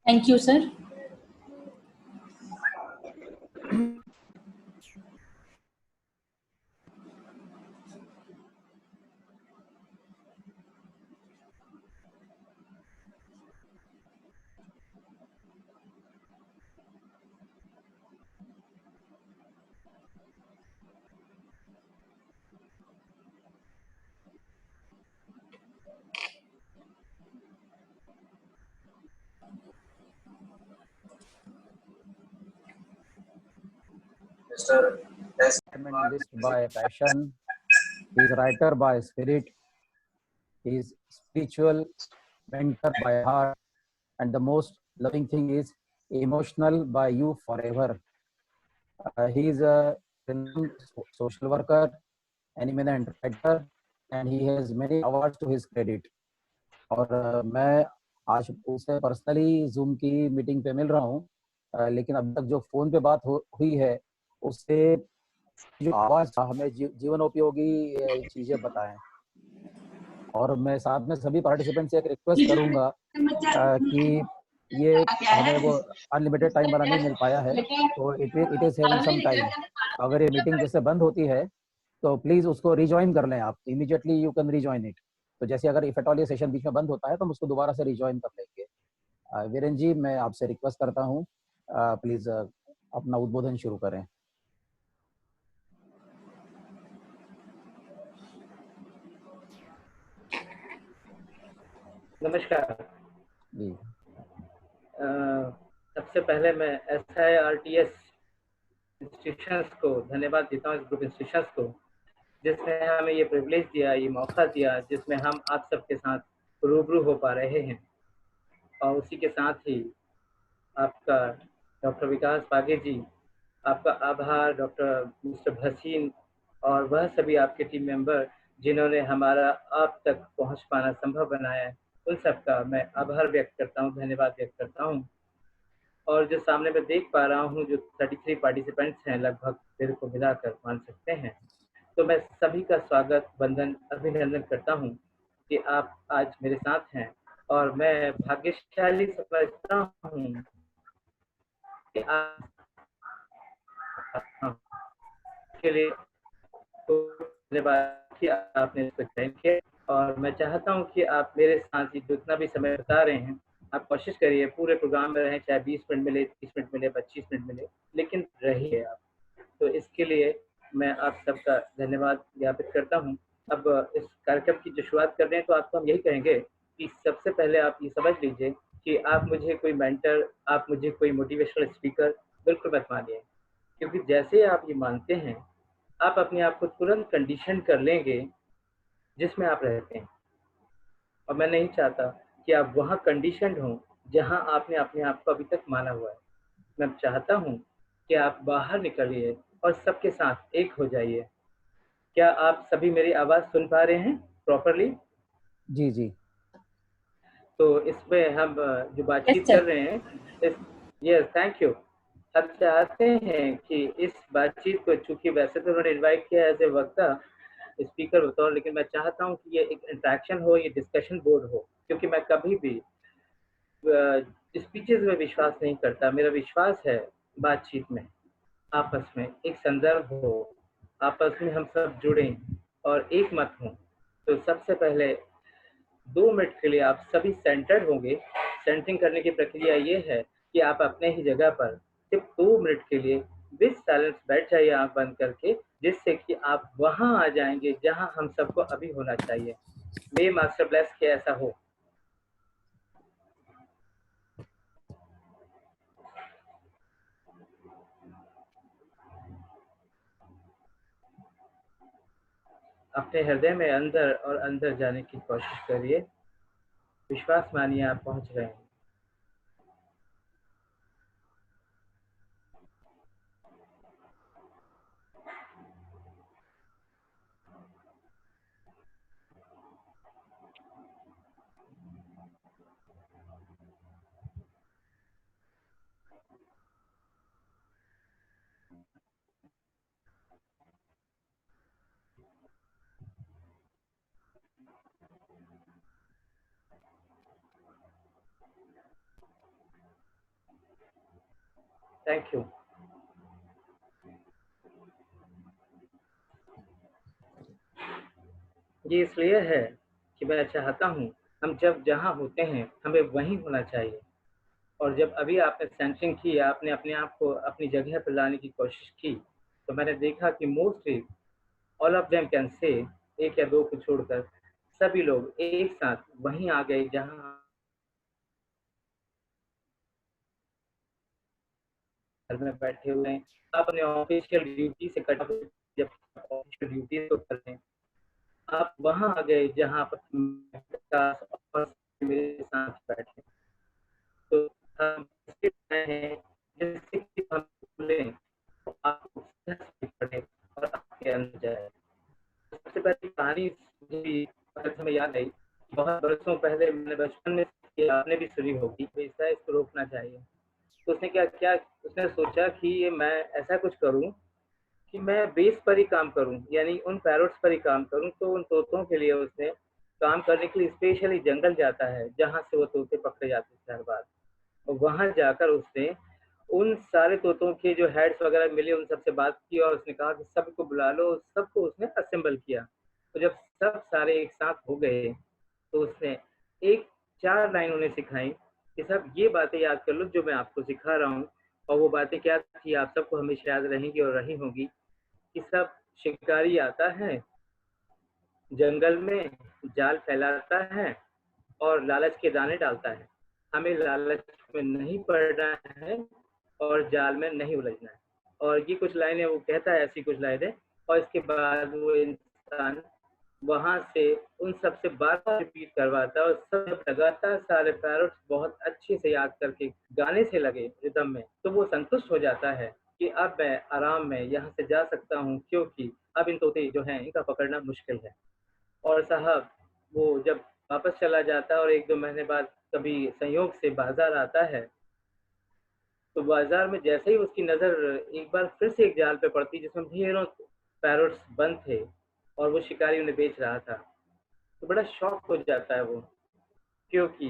Thank you, sir. Mr. S. List by passion, he is writer by spirit, he is spiritual mentor by heart, and the most loving thing is emotional by you forever. He is a renowned social worker, an eminent writer, and he has many awards to his credit. और मैं आज उससे personally zoom की meeting पे मिल रहा हूँ, लेकिन अब तक जो फोन पे बात हुई है उससे जो आवाज था हमें जीवनोपयोगी चीजें बताएं। और मैं साथ में सभी पार्टिसिपेंट से एक रिक्वेस्ट करूंगा कि ये हमें वो अनलिमिटेड टाइम वाला नहीं मिल पाया है, तो it is having some time. अगर ये मीटिंग जैसे बंद होती है तो प्लीज उसको रिज्वाइन कर लें आप, immediately you can rejoin it. तो जैसे अगर इफ एट ऑल ये सेशन बीच में बंद होता है तो हम उसको दोबारा से रिज्वाइन कर लेंगे। वीरेन जी, मैं आपसे रिक्वेस्ट करता हूँ, प्लीज अपना उद्बोधन शुरू करें। नमस्कार जी। सबसे पहले मैं SIRTS इंस्टीट्यूशंस को धन्यवाद देता हूँ, इस ग्रुप इंस्टीट्यूशंस को, जिसने हमें ये प्रिविलेज दिया, ये मौका दिया, जिसमें हम आप सबके साथ रूबरू हो पा रहे हैं। और उसी के साथ ही आपका डॉक्टर विकास पागे जी, आपका आभार, डॉक्टर मिस्टर भसीन और वह सभी आपके टीम मेंबर जिन्होंने हमारा आप तक पहुंच पाना संभव बनाया है, उन सबका मैं आभार व्यक्त करता हूं, धन्यवाद व्यक्त करता हूं। और जो सामने मैं देख पा रहा हूं, जो 33 पार्टिसिपेंट्स हैं लगभग, मेरे को मिलाकर मान सकते हैं, तो मैं सभी का स्वागत, वंदन, अभिनंदन करता हूं कि आप आज मेरे साथ हैं। और मैं भाग्यशाली समझता हूं कि आप के लिए धन्यवाद कि आपने इसको ज्वाइन किया। और मैं चाहता हूं कि आप मेरे साथ ही जितना भी समय बता रहे हैं, आप कोशिश करिए पूरे प्रोग्राम में रहें, चाहे 20 मिनट मिले, 30 मिनट मिले, 25 मिनट मिले, लेकिन रहिए आप। तो इसके लिए मैं आप सबका धन्यवाद ज्ञापित करता हूं। अब इस कार्यक्रम की जो शुरुआत कर रहे हैं, तो आपको हम यही कहेंगे कि सबसे पहले आप ये समझ लीजिए कि आप मुझे कोई मेंटर, आप मुझे कोई मोटिवेशनल स्पीकर बिल्कुल मत मानिए, क्योंकि जैसे आप ये मानते हैं, आप अपने आप को तुरंत कंडीशन कर लेंगे जिसमें आप रहते हैं। और मैं नहीं चाहता कि आप वहाँ कंडीशनड हों जहां आपने अपने आप को अभी तक माना हुआ है। मैं चाहता हूं कि आप बाहर निकलिए और सबके साथ एक हो जाइए। क्या आप सभी मेरी आवाज सुन पा रहे हैं प्रॉपरली? जी जी। तो इसमें हम जो Yes, बातचीत sir. कर रहे हैं इस यस थैंक यू। हम चाहते हैं कि इस बातचीत को, चूंकि वैसे तो उन्होंने इनवाइट किया एज ए वक्ता स्पीकर बतौर, लेकिन मैं चाहता हूं कि ये एक इंटरेक्शन हो, ये डिस्कशन बोर्ड हो, क्योंकि मैं कभी भी स्पीचेस में विश्वास नहीं करता। मेरा विश्वास है बातचीत में, आपस में एक संदर्भ हो, आपस में हम सब जुड़ें और एक मत हों। तो सबसे पहले 2 मिनट के लिए आप सभी सेंटर्ड होंगे। सेंटरिंग करने की प्रक्रिया ये है कि आप अपने ही जगह पर सिर्फ 2 मिनट के लिए विद साइलेंस बैठ जाइए आंख बंद करके, जिससे कि आप वहां आ जाएंगे जहां हम सबको अभी होना चाहिए। मे मास्टर ब्लेस के ऐसा हो। अपने हृदय में अंदर और अंदर जाने की कोशिश करिए। विश्वास मानिए आप पहुंच रहे हैं। Thank you. ये इसलिए है कि मैं चाहता हूँ हम जब जहाँ होते हैं हमें वहीं होना चाहिए। और जब अभी आपने सेंसिंग की, आपने अपने आप को अपनी जगह पर लाने की कोशिश की, तो मैंने देखा कि mostly all of them can say, एक या दो को छोड़कर सभी लोग एक साथ वहीं आ गए जहाँ घर में बैठे हुए हैं। आप अपने ऑफिशियल ड्यूटी से कट, जब ऑफिशियल ड्यूटी को कर रहे हैं, आप वहां आ गए जहाँ आप और मेरे साथ बैठे। तो हम हैं जिससे कि हम बोले तो आपको पड़े और आपके अंदर जाए। सबसे पहली कहानी मुझे भी हमें याद आई। बहुत बरसों पहले मैंने बचपन में आपने भी सुनी होगी, तो इसको रोकना चाहिए। तो उसने क्या क्या उसने सोचा कि ये मैं ऐसा कुछ करूं कि मैं बेस पर ही काम करूं, यानी उन पैरोट्स पर ही काम करूं। तो उन तोतों के लिए उसने काम करने के लिए स्पेशली जंगल जाता है जहां से वो तोते पकड़े जाते थे हर बार। और वहां जाकर उसने उन सारे तोतों के जो हेड्स वगैरह मिले, उन सबसे बात की और उसने कहा कि सबको बुला लो। सबको उसने असेंबल किया। तो जब सब सारे एक साथ हो गए तो उसने एक 4 लाइन उन्हें सिखाई कि सब ये बातें याद कर लो जो मैं आपको सिखा रहा हूँ। और वो बातें क्या थी आप सबको हमेशा याद रहेंगी और रही होंगी कि सब शिकारी आता है जंगल में, जाल फैलाता है और लालच के दाने डालता है। हमें लालच में नहीं पड़ना है और जाल में नहीं उलझना है। और ये कुछ लाइनें वो कहता है, ऐसी कुछ लाइनें। और इसके बाद वो इंसान वहां से उन सबसे बार-बार रिपीट करवाता है और सब लगातार सारे पैरोट्स बहुत अच्छे से याद करके गाने से लगे रिदम में, तो वो संतुष्ट हो जाता है कि अब मैं आराम में यहाँ से जा सकता हूँ, क्योंकि अब इन तोते जो हैं इनका पकड़ना मुश्किल है। और साहब वो जब वापस चला जाता है और 1-2 महीने बाद कभी संयोग से बाजार आता है, तो बाजार में जैसे ही उसकी नज़र एक बार फिर से एक जाल पे पड़ती जिसमें ढेरों पैरोट्स बंद थे और वो शिकारी उन्हें बेच रहा था, तो बड़ा शॉक हो जाता है वो। क्योंकि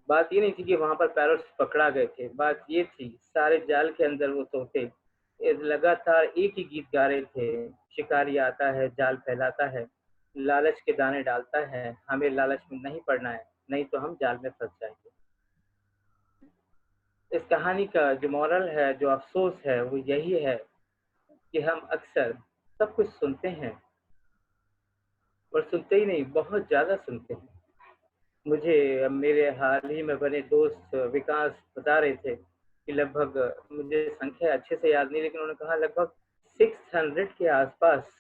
बात ये नहीं थी कि वहां पर पैरोट्स पकड़ा गए थे, बात ये थी सारे जाल के अंदर वो तोते लगातार एक ही गीत गा रहे थे। शिकारी आता है, जाल फैलाता है, लालच के दाने डालता है, हमें लालच में नहीं पड़ना है, नहीं तो हम जाल में फंस जाएंगे। इस कहानी का जो मॉरल है, जो अफसोस है, वो यही है कि हम अक्सर सब कुछ सुनते हैं और सुनते ही नहीं, बहुत ज्यादा सुनते हैं। मुझे मेरे हाल ही में बने दोस्त विकास बता रहे थे कि लगभग, मुझे संख्या अच्छे से याद नहीं, लेकिन उन्होंने कहा लगभग 600 के आसपास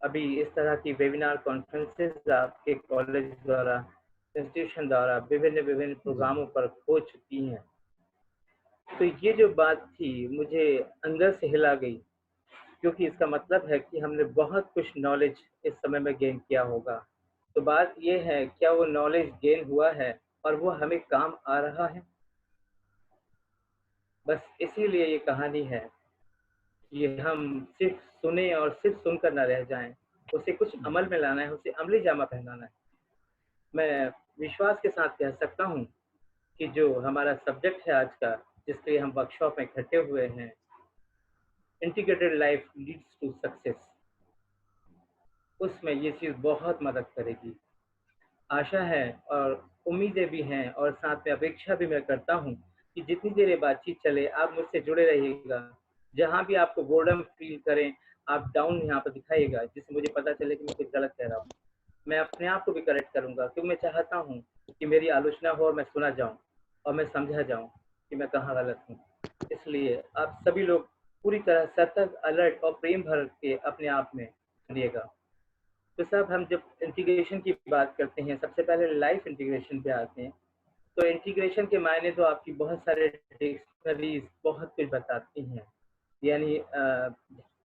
अभी इस तरह की वेबिनार कॉन्फ्रेंसेस आपके कॉलेज द्वारा इंस्टीट्यूशन द्वारा विभिन्न विभिन्न प्रोग्रामों पर हो चुकी हैं। तो ये जो बात थी मुझे अंदर से हिला गई, क्योंकि इसका मतलब है कि हमने बहुत कुछ नॉलेज इस समय में गेन किया होगा। तो बात ये है, क्या वो नॉलेज गेन हुआ है और वो हमें काम आ रहा है? बस इसीलिए ये कहानी है कि हम सिर्फ सुने और सिर्फ सुनकर न रह जाएं, उसे कुछ अमल में लाना है, उसे अमली जामा पहनाना है। मैं विश्वास के साथ कह सकता हूँ कि जो हमारा सब्जेक्ट है आज का, जिसके लिए हम वर्कशॉप में इकट्ठे हुए हैं, integrated life leads to success, उसमें ये चीज़ बहुत मदद करेगी। आशा है और उम्मीदें भी हैं, और साथ में अपेक्षा भी मैं करता हूँ कि जितनी देर ये बातचीत चले आप मुझसे जुड़े रहिएगा। जहाँ भी आपको बोर्डम फील करें, आप डाउन यहाँ पर दिखाइएगा, जिससे मुझे पता चले कि मैं कुछ गलत कह रहा हूँ। मैं अपने आप को भी करेक्ट करूँगा, क्योंकि मैं चाहता हूँ कि मेरी आलोचना हो और मैं सुना जाऊँ और मैं समझा जाऊँ कि मैं कहाँ गलत हूँ। इसलिए आप सभी लोग पूरी तरह सतर्क, अलर्ट और प्रेम भर के अपने आप में रहिएगा। तो साहब, हम जब इंटीग्रेशन की बात करते हैं, सबसे पहले लाइफ इंटीग्रेशन पे आते हैं। तो इंटीग्रेशन के मायने तो आपकी बहुत सारे डिक्शनरीज बहुत कुछ बताती हैं। यानी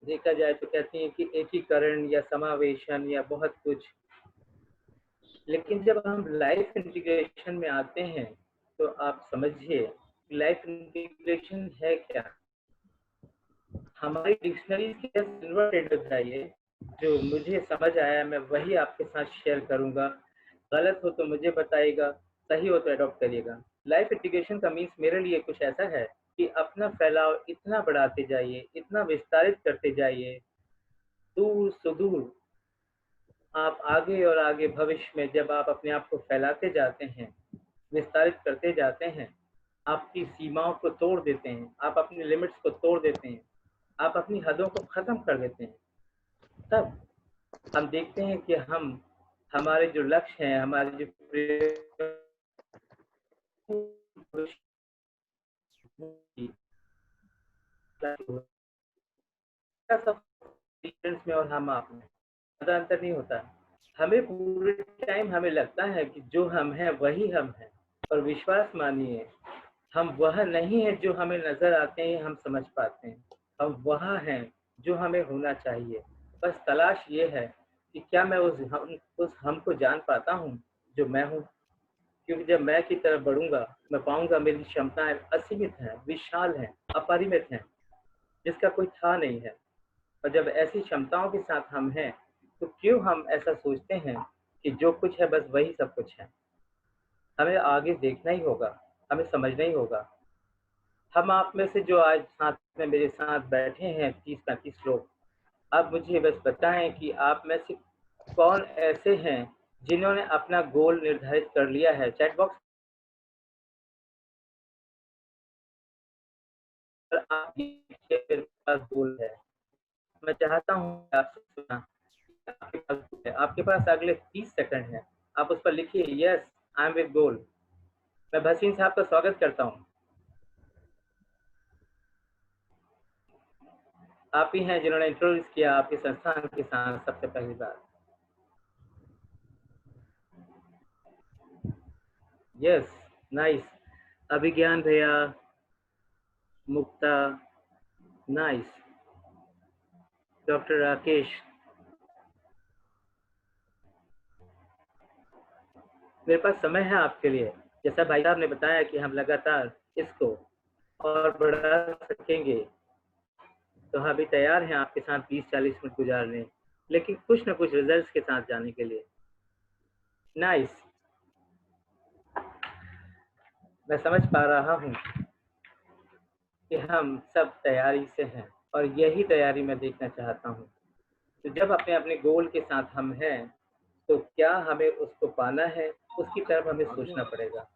देखा जाए तो कहती हैं कि एकीकरण या समावेशन या बहुत कुछ। लेकिन जब हम लाइफ इंटीग्रेशन में आते हैं तो आप समझिए लाइफ इंटीग्रेशन है क्या। हमारी डिक्शनरी के इन्वर्टेड बताइए, जो मुझे समझ आया मैं वही आपके साथ शेयर करूंगा। गलत हो तो मुझे बताइएगा, सही हो तो अडॉप्ट करिएगा। लाइफ इंटीग्रेशन का मीन्स मेरे लिए कुछ ऐसा है कि अपना फैलाव इतना बढ़ाते जाइए, इतना विस्तारित करते जाइए, दूर सुदूर आप आगे और आगे भविष्य में जब आप अपने आप को फैलाते जाते हैं, विस्तारित करते जाते हैं, आपकी सीमाओं को तोड़ देते हैं, आप अपनी लिमिट्स को तोड़ देते हैं, आप अपनी हदों को खत्म कर देते हैं, तब हम देखते हैं कि हम हमारे जो लक्ष्य हैं, हमारे जो में और हम आप में ज़्यादा अंतर नहीं होता। हमें पूरे टाइम हमें लगता है कि जो हम हैं वही हम हैं, और विश्वास मानिए हम वह नहीं है जो हमें नजर आते हैं, हम समझ पाते हैं। हम वह हैं जो हमें होना चाहिए। बस तलाश ये है कि क्या मैं उस हम को जान पाता हूँ जो मैं हूँ। क्योंकि जब मैं की तरफ बढ़ूंगा, मैं पाऊंगा मेरी क्षमताएं असीमित हैं, विशाल हैं, अपरिमित हैं, जिसका कोई था नहीं है। और जब ऐसी क्षमताओं के साथ हम हैं, तो क्यों हम ऐसा सोचते हैं कि जो कुछ है बस वही सब कुछ है। हमें आगे देखना ही होगा, हमें समझना ही होगा। हम आप में से जो आज साथ में मेरे साथ बैठे हैं 30-35 लोग, आप मुझे बस बताएं कि आप में से कौन ऐसे हैं जिन्होंने अपना गोल निर्धारित कर लिया है। चैट बॉक्स पर आप मेरे पास गोल है। मैं चाहता हूँ आपसे सुना, आपके पास goal है, आपके पास अगले 30 सेकंड है, आप उस पर लिखिए यस आई एम विद गोल। मैं भसीन साहब का स्वागत करता हूँ। आप ही हैं जिन्होंने इंट्रोड्यूस किया आपके संस्थान के साथ सबसे पहली बार। Yes, nice. अभिज्ञान भैया, मुक्ता, नाइस। डॉक्टर राकेश, मेरे पास समय है आपके लिए। जैसा भाई साहब ने बताया कि हम लगातार इसको और बढ़ा सकेंगे, तो हम भी तैयार हैं आपके साथ 20-40 मिनट गुजारने, लेकिन कुछ ना कुछ रिजल्ट्स के साथ जाने के लिए। नाइस। मैं समझ पा रहा हूँ कि हम सब तैयारी से हैं, और यही तैयारी मैं देखना चाहता हूँ। तो जब अपने अपने गोल के साथ हम हैं, तो क्या हमें उसको पाना है, उसकी तरफ हमें सोचना पड़ेगा।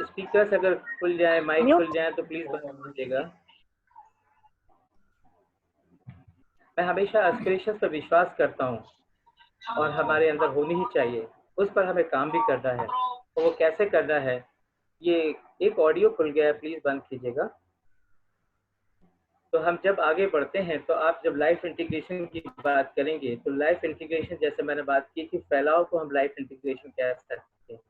स्पीकर्स अगर खुल जाए, माइक खुल जाए तो प्लीज बता दीजिएगा। मैं हमेशा एस्पिरेशंस पर विश्वास करता हूँ, और हमारे अंदर होनी ही चाहिए। उस पर हमें काम भी करना है। तो वो कैसे करना है, ये एक ऑडियो खुल गया है, प्लीज बंद कीजिएगा। तो हम जब आगे बढ़ते हैं तो आप जब लाइफ इंटीग्रेशन की बात करेंगे तो लाइफ इंटीग्रेशन, जैसे मैंने बात की कि फैलाव को हम लाइफ इंटीग्रेशन कह सकते हैं।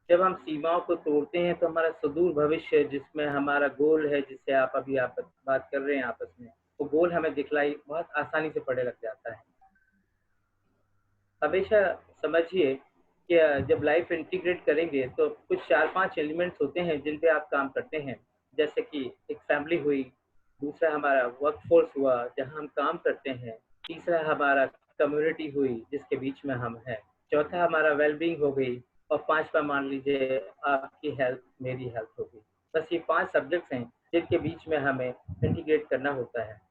जब हम सीमाओं को तोड़ते हैं तो हमारा सुदूर भविष्य, जिसमें हमारा गोल है, जिससे आप अभी आप बात कर रहे हैं आपस में, वो गोल हमें दिखलाई बहुत आसानी से पड़ने लग जाता है। हमेशा समझिए कि जब लाइफ इंटीग्रेट करेंगे तो कुछ 4-5 एलिमेंट्स होते हैं जिन पे आप काम करते हैं, जैसे कि एक फैमिली हुई, दूसरा हमारा वर्क फोर्स हुआ जहां हम काम करते हैं, तीसरा हमारा कम्युनिटी हुई जिसके बीच में हम हैं, चौथा हमारा वेलबींग हो गई, और पांचवा मान लीजिए आपकी हेल्थ, मेरी हेल्थ होगी। बस ये 5 सब्जेक्ट्स हैं जिनके बीच में हमें इंटीग्रेट करना होता है।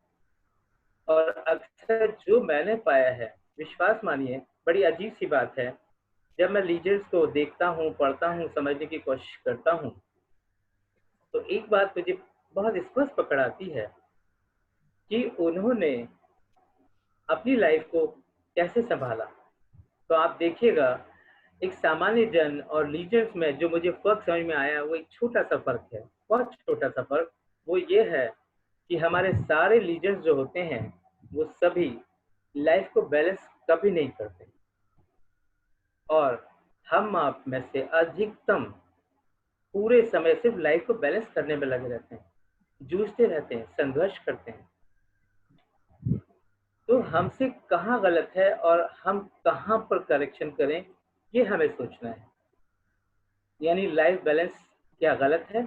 और अक्सर जो मैंने पाया है, विश्वास मानिए, बड़ी अजीब सी बात है, जब मैं लीडर्स को देखता हूँ, पढ़ता हूँ, समझने की कोशिश करता हूँ, तो एक बात मुझे बहुत स्पष्ट पकड़ आती है कि उन्होंने अपनी लाइफ को कैसे संभाला। तो आप देखिएगा, एक सामान्य जन और लीडर्स में जो मुझे फर्क समझ में आया, वो एक छोटा सा फर्क है, बहुत छोटा सा फर्क। वो ये है कि हमारे सारे लीडर्स जो होते हैं वो सभी लाइफ को बैलेंस कभी नहीं करते, और हम आप में से अधिकतम पूरे समय सिर्फ लाइफ को बैलेंस करने में लगे रहते हैं, जूझते रहते हैं, संघर्ष करते हैं। तो हमसे कहाँ गलत है और हम कहाँ पर करेक्शन करें, ये हमें सोचना है। यानी लाइफ बैलेंस क्या गलत है?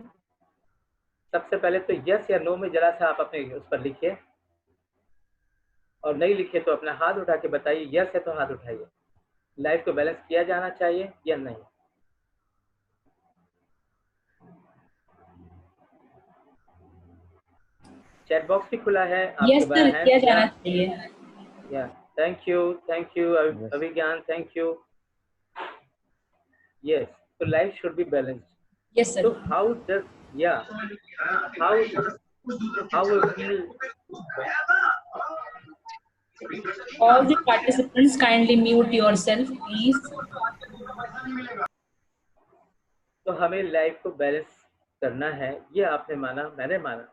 सबसे पहले तो यस या नो में जरा सा आप अपने उस पर लिखिए, और नहीं लिखे तो अपना हाथ उठा के बताइए। यस है तो हाथ उठाइए। लाइफ को बैलेंस किया जाना चाहिए या नहीं? चैट बॉक्स भी खुला है, यस आपके सर, बाहर किया है जाना चाहिए। या? Thank you Yes. Abhigyan, thank you. Yes, तो life should be balanced. Yes So sir. how does, yeah, how we feel? All the participants kindly mute yourself, please. तो हमें लाइफ को बैलेंस करना है, ये आपने माना, मैंने माना,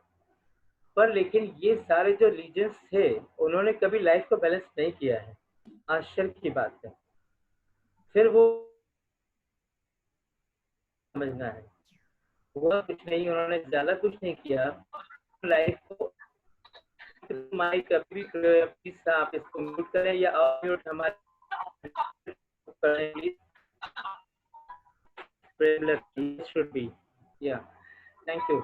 पर लेकिन ये सारे जो लीजेंड्स थे उन्होंने कभी लाइफ को बैलेंस नहीं किया है। आश्चर्य की बात है। फिर वो समझना है, हुआ कुछ नहीं, उन्होंने ज्यादा कुछ नहीं किया लाइफ को। माइक कभी प्लीज आप इसको म्यूट करें या म्यूट हमारे करें, शुड बी, या थैंक यू।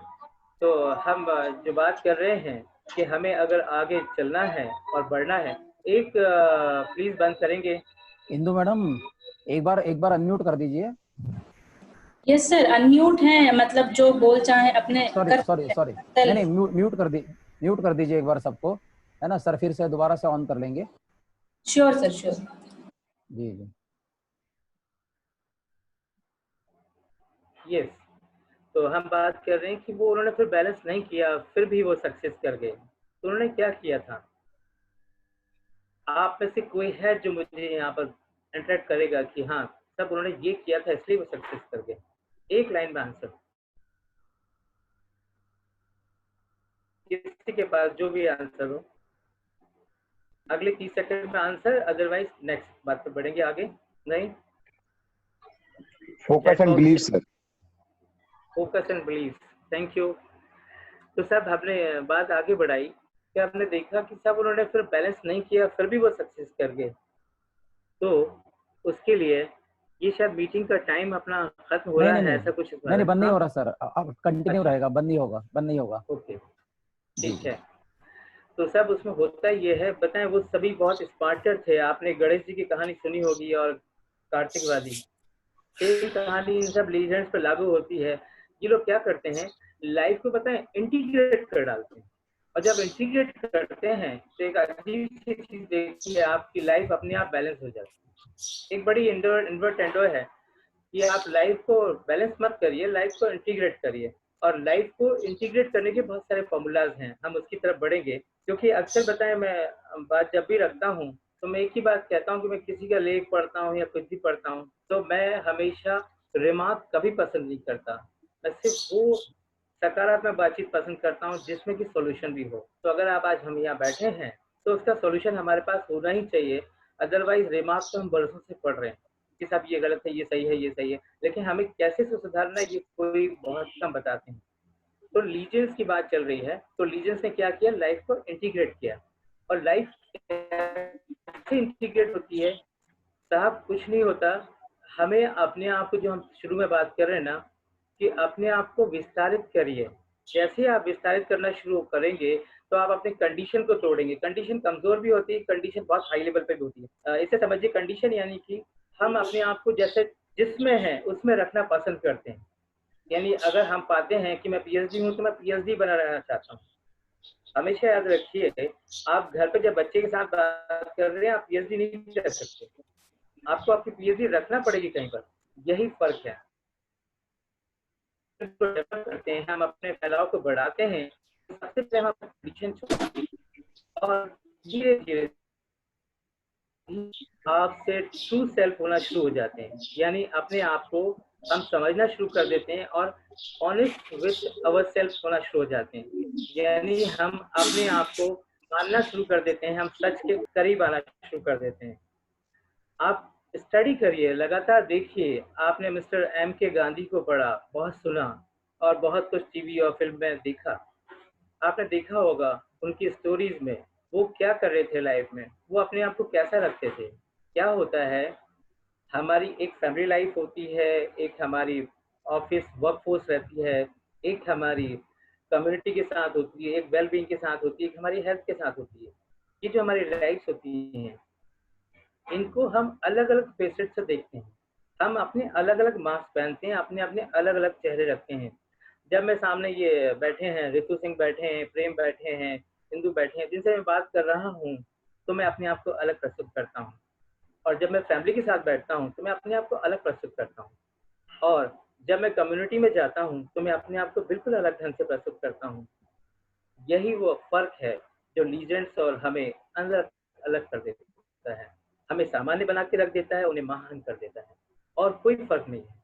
तो हम जो बात कर रहे हैं कि हमें अगर आगे चलना है और बढ़ना है, एक प्लीज बंद करेंगे। इंदु मैडम, एक बार अनम्यूट कर दीजिए। यस सर, अनम्यूट है, मतलब जो बोल चाहे अपने सॉरी नहीं, म्यूट कर दीजिए एक बार सबको, है ना सर? फिर से दोबारा से ऑन कर लेंगे। Sure sir, sure. जी जी। यस, तो हम बात कर रहे हैं कि वो उन्होंने फिर बैलेंस नहीं किया, फिर भी वो सक्सेस कर गए। तो उन्होंने क्या किया था? आप में से कोई है जो मुझे यहाँ पर इंटरेक्ट करेगा कि हाँ सब उन्होंने ये किया था इसलिए वो सक्सेस कर गए? एक लाइन में आंसर, किसी के पास जो भी आंसर हो, अगले 30 सेकंड में आंसर, अदरवाइज नेक्स्ट बात पे बढ़ेंगे आगे। नहीं, focus and believe sir. Focus and believe, thank you. तो सब हमने बात आगे बढ़ाई कि हमने देखा कि सब उन्होंने फिर बैलेंस नहीं किया, फिर भी वो सक्सेस कर गए। तो उसके लिए ये शायद मीटिंग का टाइम अपना खत्म हो रहा है, ऐसा कुछ नहीं, बंद नहीं हो रहा सर, अब कंटिन्यू अच्छा। रहेगा, बंद नहीं होगा। ओके, ठीक है। तो सब उसमें होता ये है, बताएं, वो सभी बहुत स्मार्टर थे। आपने गणेश जी की कहानी सुनी होगी और कार्तिकवादी, सेम कहानी इन सब लीजेंड्स पर लागू होती है। ये लोग क्या करते हैं, लाइफ को बताएं इंटीग्रेट कर डालते हैं, और जब इंटीग्रेट करते हैं तो एक अजीब सी चीज देखिए, आपकी लाइफ अपने आप बैलेंस हो जाती है। एक बड़ी इन्वर्टेंडो है कि आप लाइफ को बैलेंस मत करिए, लाइफ को इंटीग्रेट करिए। और लाइफ को इंटीग्रेट करने के बहुत सारे फॉर्मूलाज हैं, हम उसकी तरफ बढ़ेंगे। क्योंकि अक्सर बताएं, मैं बात जब भी रखता हूँ तो मैं एक ही बात कहता हूँ कि मैं किसी का लेख पढ़ता हूँ या कुछ भी पढ़ता हूँ तो मैं हमेशा रिमार्क कभी पसंद नहीं करता। मैं सिर्फ वो सकारात्मक बातचीत पसंद करता हूँ जिसमें कि सॉल्यूशन भी हो। तो अगर आप आज हम यहाँ बैठे हैं तो उसका सॉल्यूशन हमारे पास होना ही चाहिए, अदरवाइज रिमार्क तो हम बरसों से पढ़ रहे हैं कि सब ये गलत है, ये सही है, ये सही है, लेकिन हमें कैसे से सुधारना है ये कोई बहुत कम बताते हैं। तो लीजेंस की बात चल रही है, तो लीजेंस ने क्या किया, लाइफ को इंटीग्रेट किया। और लाइफ कैसे इंटीग्रेट होती है साहब, कुछ नहीं होता। हमें अपने आप को, जो हम शुरू में बात कर रहे हैं ना, कि अपने आप को विस्तारित करिए। जैसे आप विस्तारित करना शुरू करेंगे तो आप अपने कंडीशन को तोड़ेंगे। कंडीशन कमजोर भी होती है, कंडीशन बहुत हाई लेवल पे भी होती है। इसे समझिए, कंडीशन यानी कि हम अपने आप को जैसे जिसमें है उसमें रखना पसंद करते हैं। यानी अगर हम पाते हैं कि मैं पीएचडी हूँ तो मैं पीएचडी बना रहना चाहता हूँ। हमेशा याद रखिए, आप घर पे जब बच्चे के साथ बात कर रहे हैं आप पीएचडी नहीं कर सकते, आपको आपकी पीएचडी रखना पड़ेगी कहीं पर। यही फर्क है। करते हैं, हम अपने फैलाव को बढ़ाते हैं, सबसे पहले हम कंडीशन छोड़ेंगे और धीरे धीरे आपसे ट्रू सेल्फ होना शुरू हो जाते हैं। यानी अपने आप को हम समझना शुरू कर देते हैं और ऑनेस्ट विथ अवर सेल्फ होना शुरू हो जाते हैं। यानी हम अपने आप को मानना शुरू कर देते हैं, हम सच के करीब आना शुरू कर देते हैं। आप स्टडी करिए, लगातार देखिए। आपने मिस्टर एम के गांधी को पढ़ा, बहुत सुना और बहुत कुछ टीवी और फिल्म में देखा। आपने देखा होगा उनकी स्टोरीज में वो क्या कर रहे थे लाइफ में, वो अपने आप को कैसा रखते थे। क्या होता है, हमारी एक फैमिली लाइफ होती है, एक हमारी ऑफिस वर्क फोर्स रहती है, एक हमारी कम्युनिटी के साथ होती है, एक वेल बीइंग के साथ होती है, एक हमारी हेल्थ के साथ होती है। ये जो हमारी लाइफ होती हैं, इनको हम अलग अलग फेसेट से देखते हैं। हम अपने अलग अलग मास्क पहनते हैं, अपने अपने अलग अलग चेहरे रखते हैं। जब मैं सामने ये बैठे हैं, रितु सिंह बैठे हैं, प्रेम बैठे हैं, इंदु बैठे हैं, जिनसे मैं बात कर रहा हूँ, तो मैं अपने आप को अलग प्रस्तुत करता हूँ। और जब मैं फैमिली के साथ बैठता हूँ तो मैं अपने आप को अलग प्रस्तुत करता हूँ। और जब मैं कम्युनिटी में जाता हूँ तो मैं अपने आप को बिल्कुल अलग ढंग से प्रस्तुत करता हूँ। यही वो फर्क है जो लीजेंड्स और हमें अंदर अलग कर देता है, हमें सामान्य बना के रख देता है, उन्हें महान कर देता है, और कोई फर्क नहीं है।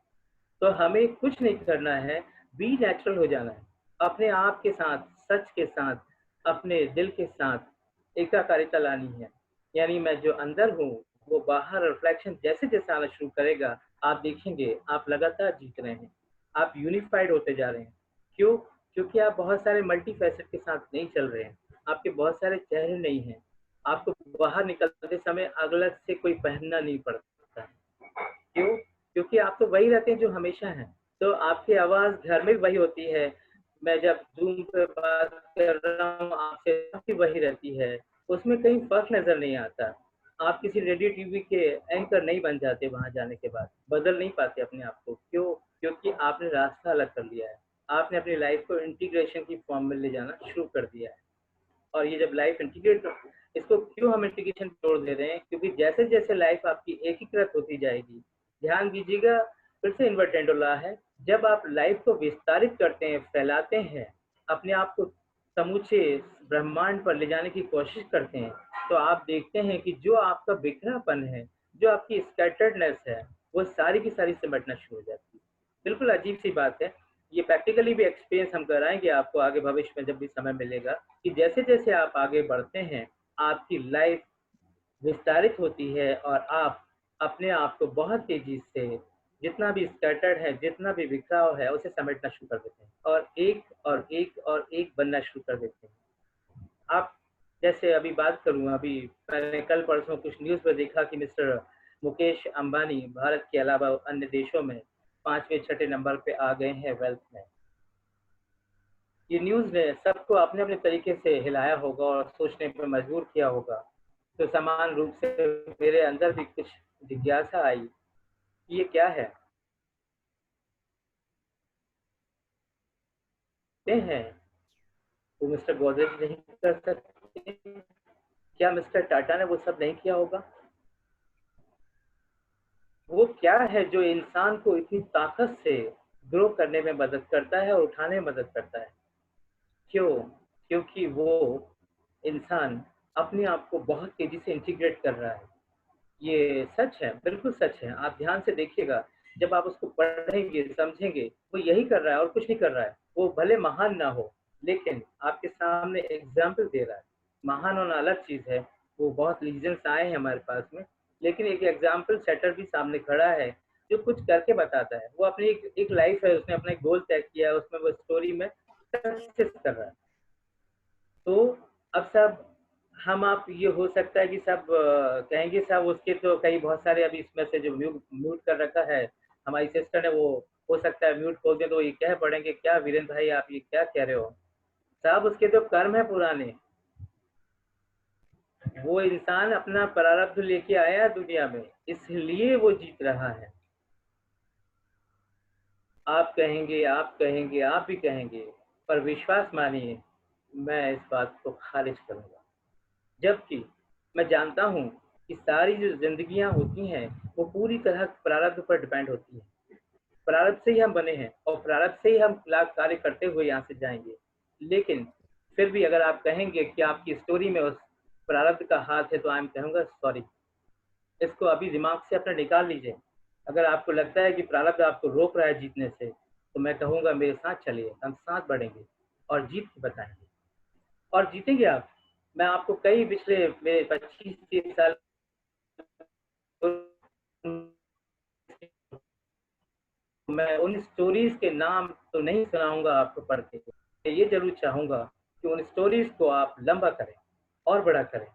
तो हमें कुछ नहीं करना है, बी नेचुरल हो जाना है, अपने आप के साथ, सच के साथ, अपने दिल के साथ एकाकारिता लानी है। यानी मैं जो अंदर हूँ वो बाहर रिफ्लेक्शन जैसे जैसे आना शुरू करेगा, आप देखेंगे आप लगातार जीत रहे हैं, आप यूनिफाइड होते जा रहे हैं। क्यों? क्योंकि आप बहुत सारे मल्टी फैसेट के साथ नहीं चल रहे हैं, आपके बहुत सारे चेहरे नहीं हैं, आपको बाहर निकलते समय अलग से कोई पहनना नहीं पड़ता है। क्यों? क्योंकि आप तो वही रहते हैं जो हमेशा हैं। तो आपकी आवाज़ घर में भी वही होती है, मैं जब ज़ूम पे बात कर रहा हूँ आपसे, आपकी वही रहती है, उसमें कहीं फ़र्क नज़र नहीं आता। आप किसी रेडियो टीवी के एंकर नहीं बन जाते वहाँ जाने के बाद, बदल नहीं पाते अपने आप को। क्यों? क्योंकि आपने रास्ता अलग कर लिया है, आपने अपनी लाइफ़ को इंटीग्रेशन की फॉर्म में ले जाना शुरू कर दिया है। और ये जब लाइफ इंटीग्रेट, इसको क्यों हम इंटीग्रेशन तोड़ दे रहे हैं? क्योंकि जैसे जैसे लाइफ आपकी एकीकृत होती जाएगी, ध्यान दीजिएगा, फिर से इन्वर्टेंडो लॉ है, जब आप लाइफ को विस्तारित करते हैं, फैलाते हैं, अपने आप को समूचे ब्रह्मांड पर ले जाने की कोशिश करते हैं, तो आप देखते हैं कि जो आपका बिखरापन है, जो आपकी स्कैटर्डनेस है, वो सारी की सारी सिमटना शुरू हो जाती है। बिल्कुल अजीब सी बात है। ये प्रैक्टिकली भी एक्सपीरियंस हम कराएंगे आपको आगे भविष्य में जब भी समय मिलेगा, कि जैसे जैसे आप आगे बढ़ते हैं आपकी लाइफ विस्तारित होती है और आप अपने आप को बहुत तेजी से, जितना भी स्कैटर्ड है, जितना भी बिखराव है, उसे समेटना शुरू कर देते हैं और एक और एक और एक बनना शुरू कर देते हैं। आप जैसे अभी बात करूं, अभी मैंने कल परसों कुछ न्यूज़ में देखा कि मिस्टर मुकेश अंबानी भारत के अलावा अन्य देशों में 5वें 6ठे नंबर पे आ गए हैं वेल्थ में। ये न्यूज़ ने सबको अपने अपने तरीके से हिलाया होगा और सोचने पर मजबूर किया होगा। तो समान रूप से मेरे अंदर भी कुछ जिज्ञासा आई कि ये क्या है? ये हैं वो मिस्टर गोदरेज नहीं कर सकते? क्या मिस्टर टाटा ने वो सब नहीं किया होगा? वो क्या है जो इंसान को इतनी ताकत से ग्रो करने में मदद करता है और उठाने में मदद करता है? क्यों? क्योंकि वो इंसान अपने आप को बहुत तेजी से इंटीग्रेट कर रहा है। ये सच है, बिल्कुल सच है। आप ध्यान से देखिएगा, जब आप उसको पढ़ेंगे, समझेंगे, वो यही कर रहा है और कुछ नहीं कर रहा है। वो भले महान ना हो, लेकिन आपके सामने एग्जाम्पल दे रहा है। महान होना अलग चीज़ है, वो बहुत लीजेंड्स आए हैं हमारे पास में, लेकिन एक एग्जाम्पल सेटर भी सामने खड़ा है जो कुछ करके बताता है। वो अपनी एक लाइफ है, उसने अपना एक गोल तय किया है, उसमें वो स्टोरी में सक्सेस कर रहा है। तो अब सब हम आप ये हो सकता है कि सब कहेंगे साहब उसके तो कई बहुत सारे अभी इसमें से जो म्यूट म्यूट कर रखा है हमारी सिस्टर ने, वो हो सकता है म्यूट खोल दे तो ये कह पड़ेंगे क्या वीरेंद्र भाई आप ये क्या कह रहे हो साहब, उसके तो कर्म है पुराने। वो इंसान अपना प्रारब्ध लेके आया दुनिया में, इसलिए वो जीत रहा है। आप कहेंगे, आप कहेंगे, आप भी कहेंगे, पर विश्वास मानिए मैं इस बात को खारिज करूंगा। जबकि मैं जानता हूँ कि सारी जो जिंदगियां होती हैं वो पूरी तरह प्रारब्ध पर डिपेंड होती हैं। प्रारब्ध से ही हम बने हैं और प्रारब्ध से ही हम कार्य करते हुए यहाँ से जाएंगे। लेकिन फिर भी अगर आप कहेंगे कि आपकी स्टोरी में उस प्रारब्ध का हाथ है तो आई एम कहूँगा सॉरी, इसको अभी दिमाग से अपना निकाल लीजिए। अगर आपको लगता है कि प्रारब्ध आपको रोक रहा है जीतने से, तो मैं कहूँगा मेरे साथ चलिए, हम साथ बढ़ेंगे और जीत के बताएंगे और जीतेंगे आप। मैं आपको कई पिछले मेरे 25-30 साल मैं उन स्टोरीज के नाम तो नहीं सुनाऊंगा आपको पढ़ के, ये जरूर चाहूंगा कि उन स्टोरीज को आप लंबा करें और बड़ा करें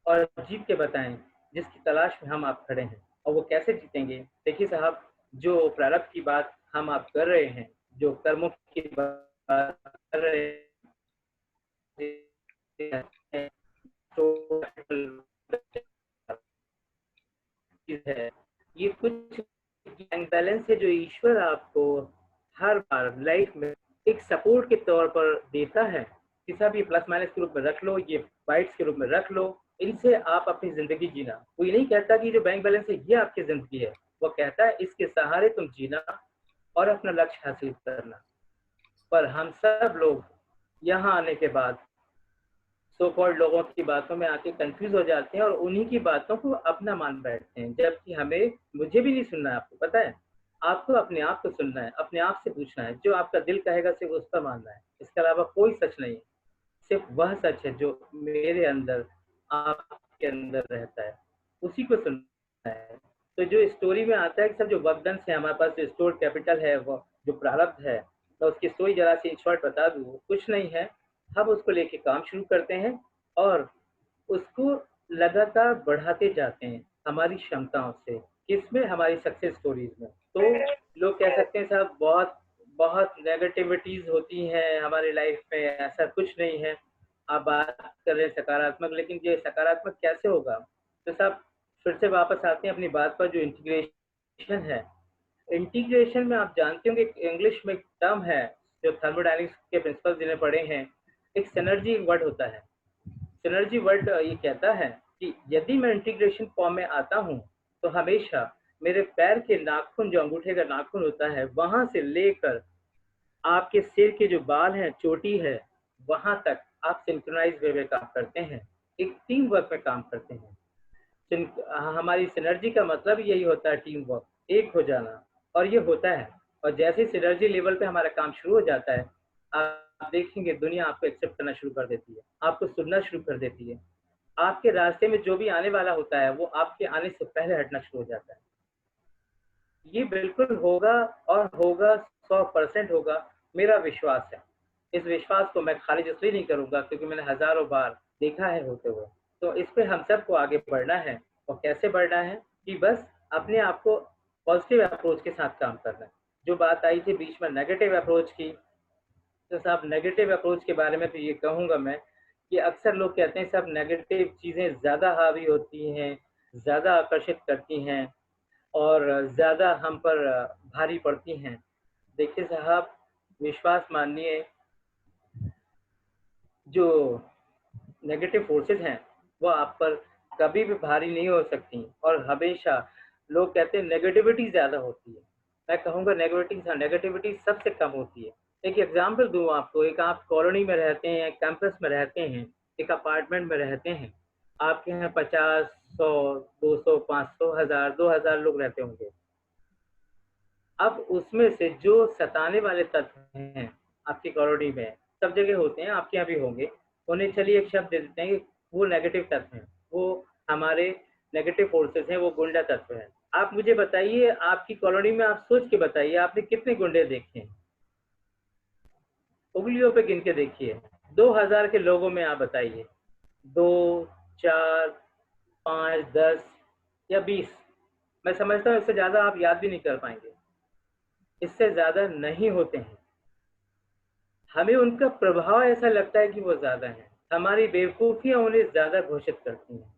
और जीत के बताएं जिसकी तलाश में हम आप खड़े हैं। और वो कैसे जीतेंगे? देखिए साहब, जो प्रारब्ध की बात हम आप कर रहे हैं, जो कर्मों की बात कर रहे हैं, तो है ये कुछ बैलेंस है जो ईश्वर आपको हर बार लाइफ में एक सपोर्ट के तौर पर देता है कि साहब ये प्लस माइनस के रूप में रख लो, ये बाइट्स के रूप में रख लो, इनसे आप अपनी जिंदगी जीना। वो ये नहीं कहता कि जो बैंक बैलेंस है ये आपकी जिंदगी है, वो कहता है इसके सहारे तुम जीना और अपना लक्ष्य हासिल करना। पर हम सब लोग यहाँ आने के बाद सो कॉल्ड लोगों की बातों में आके कंफ्यूज हो जाते हैं और उन्हीं की बातों को अपना मान बैठते हैं, जबकि हमें मुझे भी नहीं सुनना है। आपको पता है, आपको अपने आप को सुनना है, अपने आप से पूछना है, जो आपका दिल कहेगा सिर्फ उस पर मानना है, इसके अलावा कोई सच नहीं है। सिर्फ वह सच है जो मेरे अंदर आपके अंदर रहता है, उसी को सुनना है। तो जो स्टोरी में आता है कि सब जो वर्कडन है हमारे पास, जो स्टोर कैपिटल है, वो जो प्रारब्ध है, मैं उसकी स्टोरी जरा सी इन शॉर्ट बता दूँ, कुछ नहीं है। हम उसको लेके काम शुरू करते हैं और उसको लगातार बढ़ाते जाते हैं हमारी क्षमताओं से। किसमें? हमारी सक्सेस स्टोरीज में। तो लोग कह सकते हैं साहब बहुत बहुत नेगेटिविटीज होती हैं हमारी लाइफ में, ऐसा कुछ नहीं है। आप बात कर रहे हैं सकारात्मक, लेकिन ये सकारात्मक कैसे होगा? तो साहब फिर से वापस आते हैं अपनी बात पर, जो इंटीग्रेशन है। इंटीग्रेशन में आप जानते होंगे इंग्लिश में एक टर्म है जो थर्मोडायनेमिक्स के प्रिंसिपल जिन्हें पढ़े हैं, एक सिनर्जी वर्ड होता है। सिनर्जी वर्ड ये कहता है कि यदि मैं इंटीग्रेशन फॉर्म में आता हूँ तो हमेशा मेरे पैर के नाखून, जो अंगूठे का नाखून होता है, वहां से लेकर आपके सिर के जो बाल हैं, चोटी है, वहां तक आप सिंक्रोनाइज वे में काम करते हैं, एक टीम वर्क में काम करते हैं। हमारी सिनर्जी का मतलब यही होता है, टीम वर्क, एक हो जाना, और ये होता है। और जैसे सिनर्जी लेवल पे हमारा काम शुरू हो जाता है, आप देखेंगे दुनिया आपको एक्सेप्ट करना शुरू कर देती है, आपको सुनना शुरू कर देती है। आपके रास्ते में जो भी आने वाला होता है वो आपके आने से पहले हटना शुरू हो जाता है। ये बिल्कुल होगा और होगा, 100% होगा, मेरा विश्वास है। इस विश्वास को मैं खारिज इसलिए नहीं करूंगा क्योंकि मैंने हजारों बार देखा है होते हुए। तो इस पे हम सबको आगे बढ़ना है। और कैसे बढ़ना है? कि बस अपने आप को पॉजिटिव अप्रोच के साथ काम करना है। जो बात आई थी बीच में नेगेटिव अप्रोच की, तो साहब नेगेटिव अप्रोच के बारे में तो ये कहूँगा मैं कि अक्सर लोग कहते हैं सब नेगेटिव चीज़ें ज़्यादा हावी होती हैं, ज़्यादा आकर्षित करती हैं और ज़्यादा हम पर भारी पड़ती हैं। देखिए साहब, विश्वास मानिए, जो नेगेटिव फोर्सेस हैं वो आप पर कभी भी भारी नहीं हो सकती। और हमेशा लोग कहते हैं नेगेटिविटी ज़्यादा होती है, मैं कहूँगा नेगेटिविटी सबसे कम होती है। एक एग्जांपल दूँ आपको, एक आप कॉलोनी में रहते हैं, कैंपस में रहते हैं, एक अपार्टमेंट में रहते हैं, आपके यहाँ 50, 100, 200, 500, 1000, 2000 लोग रहते होंगे। अब उसमें से जो सताने वाले तत्व हैं आपकी कॉलोनी में, सब जगह होते हैं, आपके यहाँ भी होंगे, उन्हें चलिए एक शब्द दे देते हैं कि वो नेगेटिव तत्व हैं, वो हमारे नेगेटिव फोर्सेस हैं, वो गुंडा तत्व है। आप मुझे बताइए, आपकी कॉलोनी में आप सोच के बताइए, आपने कितने गुंडे देखे हैं? उंगलियों पे गिन के देखिए, 2000 के लोगों में आप बताइए, 2, 4, 5, 10 या 20। मैं समझता हूँ इससे ज्यादा आप याद भी नहीं कर पाएंगे, इससे ज्यादा नहीं होते हैं। हमें उनका प्रभाव ऐसा लगता है कि वो ज्यादा है, हमारी बेवकूफियां उन्हें ज्यादा घोषित करती हैं।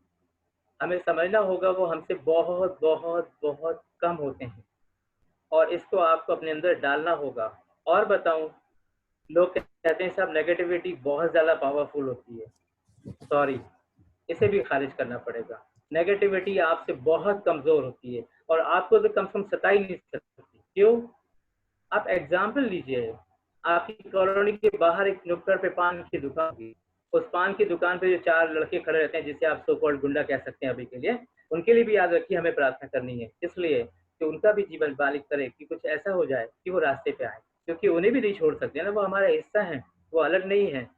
हमें समझना होगा वो हमसे बहुत बहुत बहुत कम होते हैं, और इसको आपको अपने अंदर डालना होगा। और बताऊं, लोग कहते हैं साहब नेगेटिविटी बहुत ज्यादा पावरफुल होती है। सॉरी, इसे भी खारिज करना पड़ेगा। नेगेटिविटी आपसे बहुत कमजोर होती है, और आपको तो कम से कम सता ही नहीं सकती। क्यों? आप एग्जाम्पल लीजिए, आपकी कॉलोनी के बाहर एक नुक्कड़ पे पान की दुकान होगी, उस पान की दुकान पे जो 4 लड़के खड़े रहते हैं, जिसे आप सो कॉल्ड गुंडा कह सकते हैं अभी के लिए, उनके लिए भी याद रखिए हमें प्रार्थना करनी है, इसलिए कि उनका भी जीवन बालिक करे, कि कुछ ऐसा हो जाए कि वो रास्ते पे आए, क्योंकि उन्हें भी नहीं छोड़ सकते ना, वो हमारा हिस्सा है, वो अलग नहीं है।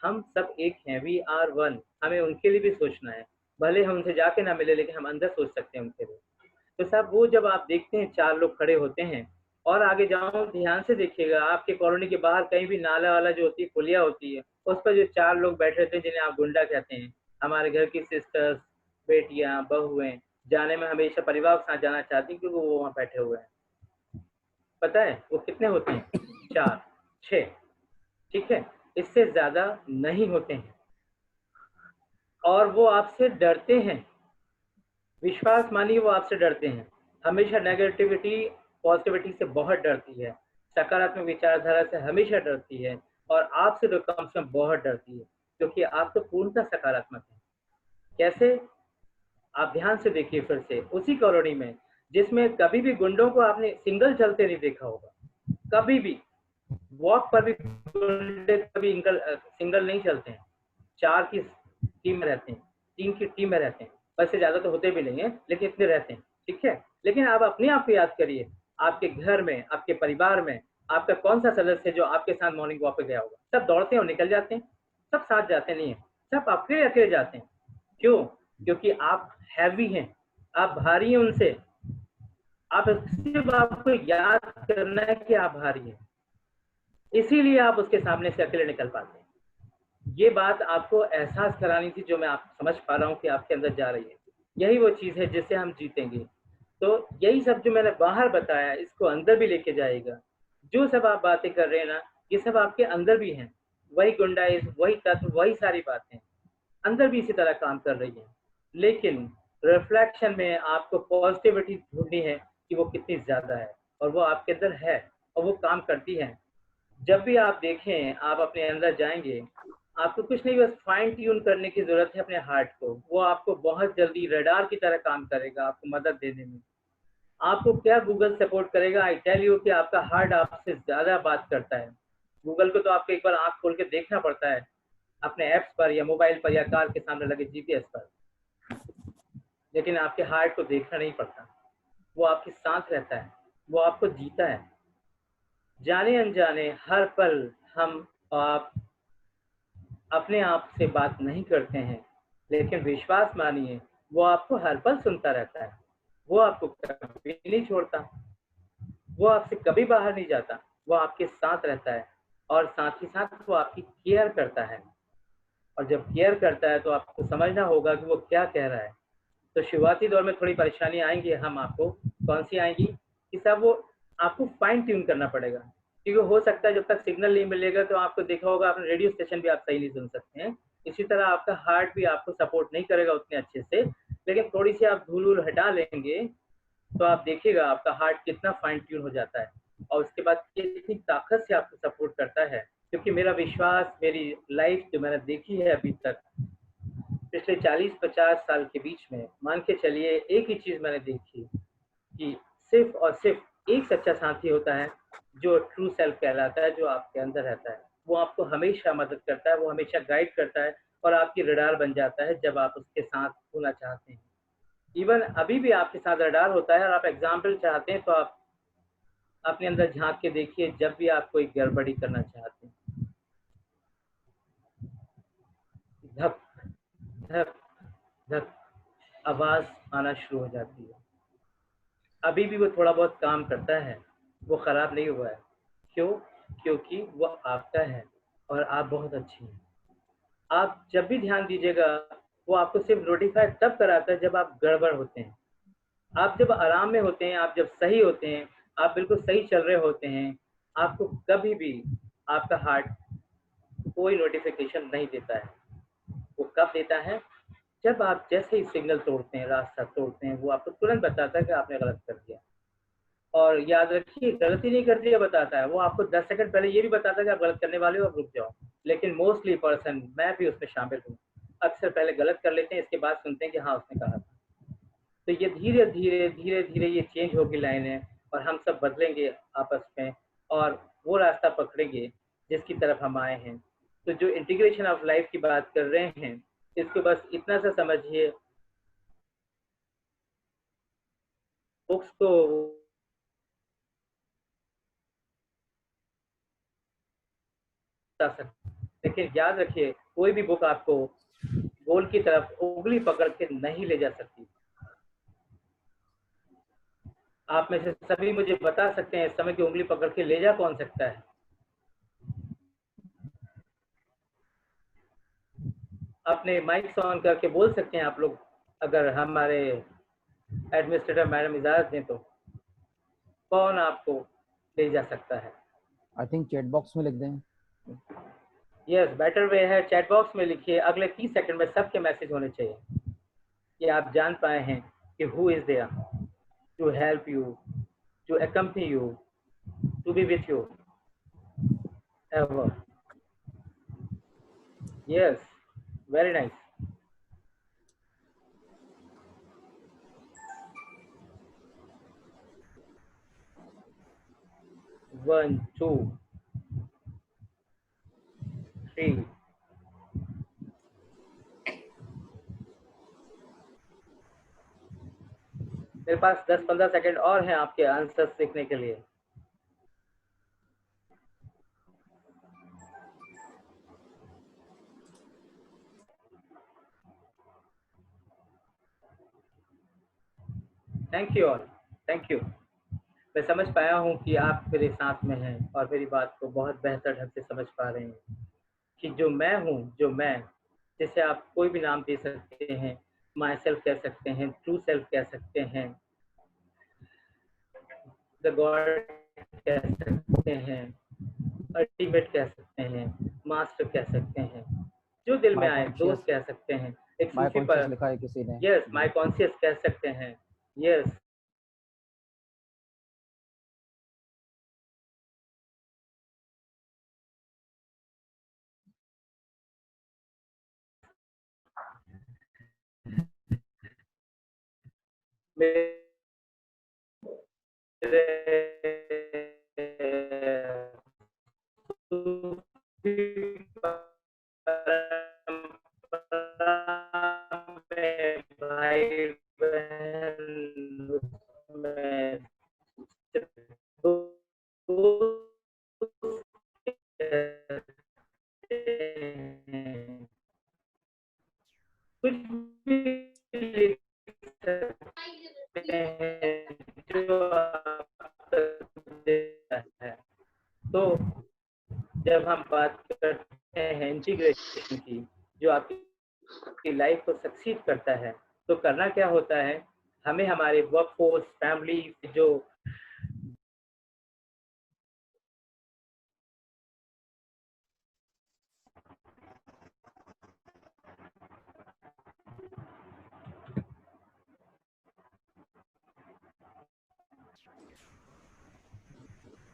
हम सब एक हैं, वी आर वन। हमें उनके लिए भी सोचना है, भले हम उनसे जाके ना मिले, लेकिन हम अंदर सोच सकते हैं उनके लिए। तो साहब वो जब आप देखते हैं 4 लोग खड़े होते हैं, और आगे जाओ ध्यान से देखिएगा, आपके कॉलोनी के बाहर कहीं भी नाला वाला जो होती है, पुलिया होती है, उस पर जो 4 लोग बैठे रहते हैं जिन्हें आप गुंडा कहते हैं, हमारे घर की सिस्टर्स, बेटियां, बहुएं, जाने में हमेशा परिवार के साथ जाना चाहती हैं, क्योंकि वो वहाँ बैठे हुए हैं। पता है वो कितने होते हैं? 4, 6, ठीक है, इससे ज्यादा नहीं होते हैं, और वो आपसे डरते हैं। विश्वास मानिए, वो आपसे डरते हैं। हमेशा नेगेटिविटी पॉजिटिविटी से बहुत डरती है, सकारात्मक विचारधारा से हमेशा डरती है, और आपसे तो कम से कम बहुत डरती है, क्योंकि आप तो पूर्णतः सकारात्मक हैं। कैसे? आप ध्यान से देखिए फिर से, उसी कॉलोनी में जिसमें कभी भी गुंडों को आपने सिंगल चलते नहीं देखा होगा, कभी भी वॉक पर भी गुंडे कभी सिंगल नहीं चलते हैं, 4 की टीम में रहते हैं, 3 की टीम में रहते हैं, वैसे ज्यादा तो होते भी नहीं है, लेकिन इतने रहते हैं, ठीक है। लेकिन आप अपने आप को याद करिए, आपके घर में, आपके परिवार में आपका कौन सा सदस्य है जो आपके साथ मॉर्निंग वॉक पे गया होगा? सब दौड़ते हैं और निकल जाते हैं, सब साथ जाते नहीं है, सब अकेले अकेले जाते हैं। क्यों? क्योंकि आप हैवी हैं, आप भारी हैं उनसे। आप सिर्फ आपको याद करना है कि आप भारी हैं, इसीलिए आप उसके सामने से अकेले निकल पाते हैं। ये बात आपको एहसास करानी थी, जो मैं आप समझ पा रहा हूँ कि आपके अंदर जा रही है। यही वो चीज है जिससे हम जीतेंगे। तो यही सब जो मैंने बाहर बताया, इसको अंदर भी लेके जाएगा। जो सब आप बातें कर रहे हैं ना, ये सब आपके अंदर भी हैं। वही गुंडाइज, वही तत्व, वही सारी बातें अंदर भी इसी तरह काम कर रही है। लेकिन रिफ्लेक्शन में आपको पॉजिटिविटी ढूंढनी है कि वो कितनी ज्यादा है, और वो आपके अंदर है, और वो काम करती है। जब भी आप देखें, आप अपने अंदर जाएंगे, आपको कुछ नहीं, बस फाइन ट्यून करने की जरूरत है अपने हार्ट को। वो आपको बहुत जल्दी रडार की तरह काम करेगा, आपको मदद देने में। आपको क्या गूगल सपोर्ट करेगा? आई टेल यू कि आपका हार्ट आपसे ज्यादा बात करता है। गूगल को तो आपको एक बार आंख खोल के देखना पड़ता है, अपने ऐप्स पर या मोबाइल पर या कार के सामने लगे जीपीएस पर, लेकिन आपके हार्ट को देखना नहीं पड़ता। वो आपके साथ रहता है, वो आपको जीता है। जाने अनजाने हर पल हम आप अपने आप से बात नहीं करते हैं, लेकिन विश्वास मानिए, वो आपको हर पल सुनता रहता है। वो आपको कभी नहीं छोड़ता, वो आपसे कभी बाहर नहीं जाता, वो आपके साथ रहता है, और साथ ही साथ वो आपकी केयर करता है। और जब केयर करता है तो आपको समझना होगा कि वो क्या कह रहा है। तो शुरुआती दौर में थोड़ी परेशानी आएंगी, हम आपको कौन सी आएंगी कि सब वो आपको फाइन ट्यून करना पड़ेगा, क्योंकि हो सकता है जब तक सिग्नल नहीं मिलेगा तो आपको देखा होगा आपने रेडियो स्टेशन भी आप सही नहीं सुन सकते हैं। इसी तरह आपका हार्ट भी आपको सपोर्ट नहीं करेगा उतने अच्छे से, लेकिन थोड़ी सी आप धूल वूल हटा लेंगे तो आप देखिएगा आपका हार्ट कितना फाइन ट्यून हो जाता है, और उसके बाद कितनी ताकत से आपको सपोर्ट करता है। क्योंकि मेरा विश्वास, मेरी लाइफ जो मैंने देखी है अभी तक पिछले 40-50 साल के बीच में, मान के चलिए एक ही चीज मैंने देखी कि सिर्फ और सिर्फ एक सच्चा साथी होता है, जो ट्रू सेल्फ कहलाता है, जो आपके अंदर रहता है। वो आपको हमेशा मदद करता है, वो हमेशा गाइड करता है, और आपकी रडार बन जाता है जब आप उसके साथ होना चाहते हैं। इवन अभी भी आपके साथ रडार होता है, और आप एग्जाम्पल चाहते हैं तो आप अपने अंदर झांक के देखिए, जब भी आप कोई गड़बड़ी करना चाहते हैं, धक धक धक आवाज आना शुरू हो जाती है। अभी भी वो थोड़ा बहुत काम करता है, वो खराब नहीं हुआ है। क्यों? क्योंकि वो आपका है और आप बहुत अच्छी हैं। आप जब भी ध्यान दीजिएगा, वो आपको सिर्फ नोटिफाई तब कराता है जब आप गड़बड़ होते हैं। आप जब आराम में होते हैं, आप जब सही होते हैं, आप बिल्कुल सही चल रहे होते हैं, आपको कभी भी आपका हार्ट कोई नोटिफिकेशन नहीं देता है। वो कब देता है? जब आप जैसे ही सिग्नल तोड़ते हैं, रास्ता तोड़ते हैं, वो आपको तुरंत बताता है कि आपने गलत कर दिया। और याद रखिए, गलती नहीं कर दिया बताता है, वो आपको 10 सेकंड पहले ये भी बताता है कि आप गलत करने वाले हो, अब रुक जाओ। लेकिन मोस्टली पर्सन, मैं भी उसमें शामिल हूँ, अक्सर पहले गलत कर लेते हैं, इसके बाद सुनते हैं कि हाँ उसने कहा था। तो ये धीरे धीरे धीरे धीरे ये चेंज होगी लाइनें, और हम सब बदलेंगे आपस में, और वो रास्ता पकड़ेंगे जिसकी तरफ हम आए हैं। तो जो इंटीग्रेशन ऑफ लाइफ की बात कर रहे हैं, इसको बस इतना सा समझिए, बुक्स को लेकिन याद रखिए, कोई भी बुक आपको गोल की तरफ उंगली पकड़ के नहीं ले जा सकती। आप में से सभी मुझे बता सकते हैं, इस समय की उंगली पकड़ के ले जा कौन सकता है? अपने माइक ऑन करके बोल सकते हैं आप लोग, अगर हमारे एडमिनिस्ट्रेटर मैडम इजाजत दें तो। कौन आपको ले जा सकता है? आई थिंक चैट बॉक्स में लिख दें। यस, बेटर वे है, चैट बॉक्स में लिखिए। अगले 30 सेकंड में सबके मैसेज होने चाहिए कि आप जान पाए हैं कि who is there to help you, to accompany you, to be with you ever. Yes, very nice. One, two, three. मेरे पास 10-15 सेकंड और हैं आपके आंसर सीखने के लिए। Thank you all, thank you. मैं समझ पाया हूँ कि आप मेरे साथ में हैं और मेरी बात को बहुत बेहतर ढंग से समझ पा रहे हैं कि जो मैं हूँ, जो मैं, जिसे आप कोई भी नाम दे सकते हैं, माई सेल्फ कह सकते हैं, ट्रू सेल्फ कह सकते हैं, द गॉड कह सकते हैं, अल्टीमेट कह सकते हैं, मास्टर कह सकते हैं, जो दिल में आए, दोस्त कह सकते हैं, एक सूफी पर लिखा है किसी ने। यस, माई कॉन्शियस कह सकते हैं। यस, भाई बहन में कुछ भी लिख सकते हैं जो है। तो जब हम बात करते हैं इंटीग्रेशन की, जो आपकी लाइफ को सक्सीड करता है, तो करना क्या होता है? हमें हमारे वर्क फोर्स, फैमिली, जो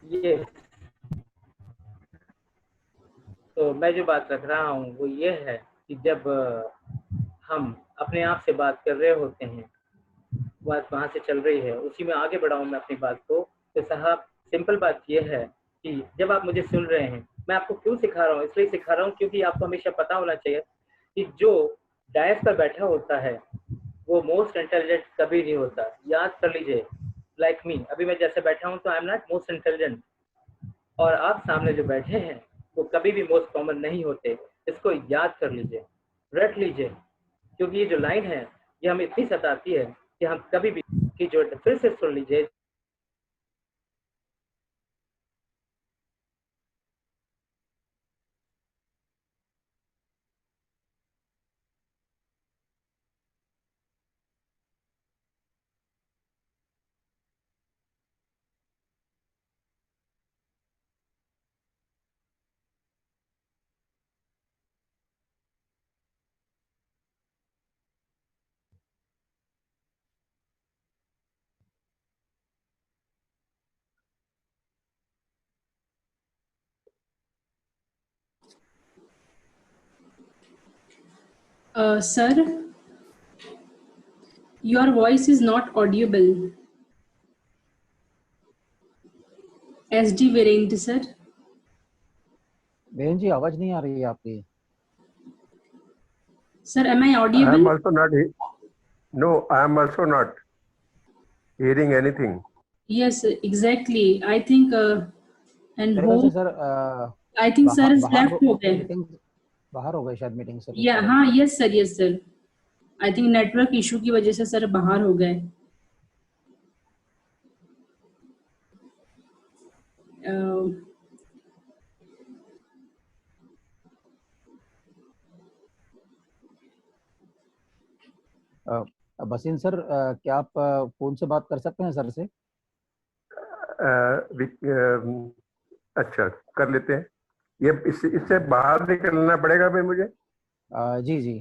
ये, तो मैं जो बात रख रहा हूँ वो ये है कि जब हम अपने आप से बात कर रहे होते हैं, बात वहाँ से चल रही है, उसी में आगे बढ़ाऊँ मैं अपनी बात को, तो साहब सिंपल बात ये है कि जब आप मुझे सुन रहे हैं, मैं आपको क्यों सिखा रहा हूँ? इसलिए सिखा रहा हूँ क्योंकि आपको हमेशा पता होना चाहिए कि जो डायस पर बैठा होता है वो मोस्ट इंटेलिजेंट कभी नहीं होता। याद कर लीजिए, लाइक मी, अभी मैं जैसे बैठा हूँ तो I am not most intelligent, और आप सामने जो बैठे हैं वो कभी भी मोस्ट कॉमन नहीं होते। इसको याद कर लीजिए, रट लीजिए, क्योंकि ये जो लाइन है ये हमें इतनी सताती है कि हम कभी भी की जो फिर से सुन लीजिए। Sir, your voice is not audible. SD Virendra, sir. बहन जी आवाज नहीं आ रही है आपकी। Sir, am I I am audible? also not. No, I am also not hearing anything. Yes, exactly. I think and मेरे ख्याल से hope sir I think sir is बाहर left हो गए. मीटिंग बाहर हो गए शायद मीटिंग से कुछ Yeah, कारण हाँ, से। yes sir, yes sir. I think network issue की वजह से सर बाहर हो गए. बसीन सर क्या आप फोन से बात कर सकते हैं सर से? अच्छा, कर लेते हैं। ये इससे बाहर निकलना पड़ेगा फिर मुझे? जी जी।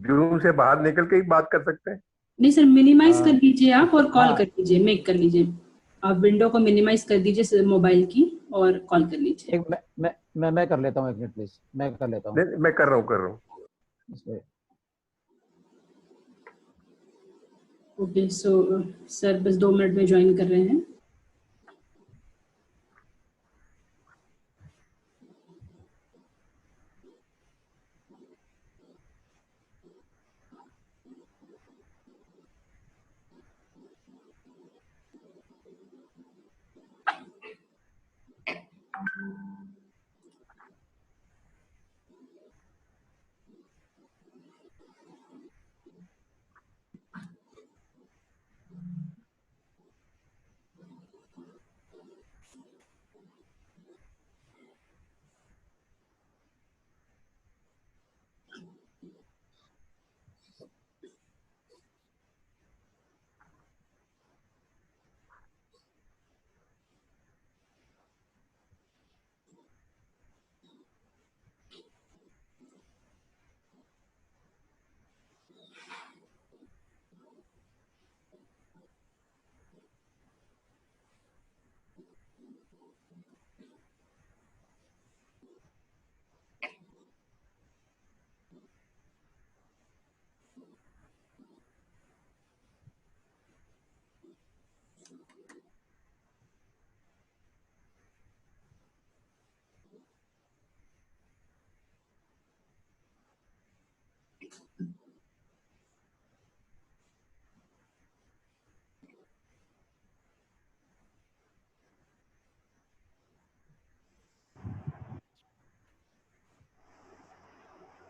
जूम से बाहर निकल के ही बात कर सकते हैं? नहीं सर, मिनिमाइज कर लीजिए आप और कॉल हाँ। कर लीजिए, मेक कर लीजिए। आप विंडो को मिनिमाइज कर दीजिए मोबाइल की और कॉल कर लीजिए। एक मैं कर लेता हूँ, एक मिनट प्लीज, मैं कर लेता हूँ। नहीं, मैं कर रहा हूँ। ओके, सो सर बस 2 मिनट में ज्वाइन कर रहे हैं।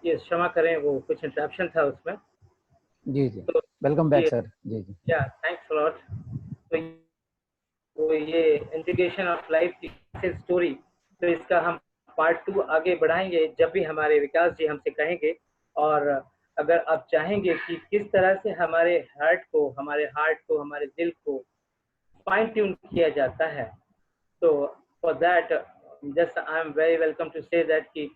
ये क्षमा करें, वो कुछ इंटरप्शन था उसमें। जी जी, तो वेलकम बैक ये सर। जी जी। या थैंक्स लॉट। तो ये इंटीग्रेशन ऑफ लाइफ की स्टोरी, तो इसका हम पार्ट 2 आगे बढ़ाएंगे जब भी हमारे विकास जी हमसे कहेंगे। और अगर आप चाहेंगे कि किस तरह से हमारे हार्ट को हमारे दिल को फाइन ट्यून किया जाता है, तो for that just I am very welcome to say that कि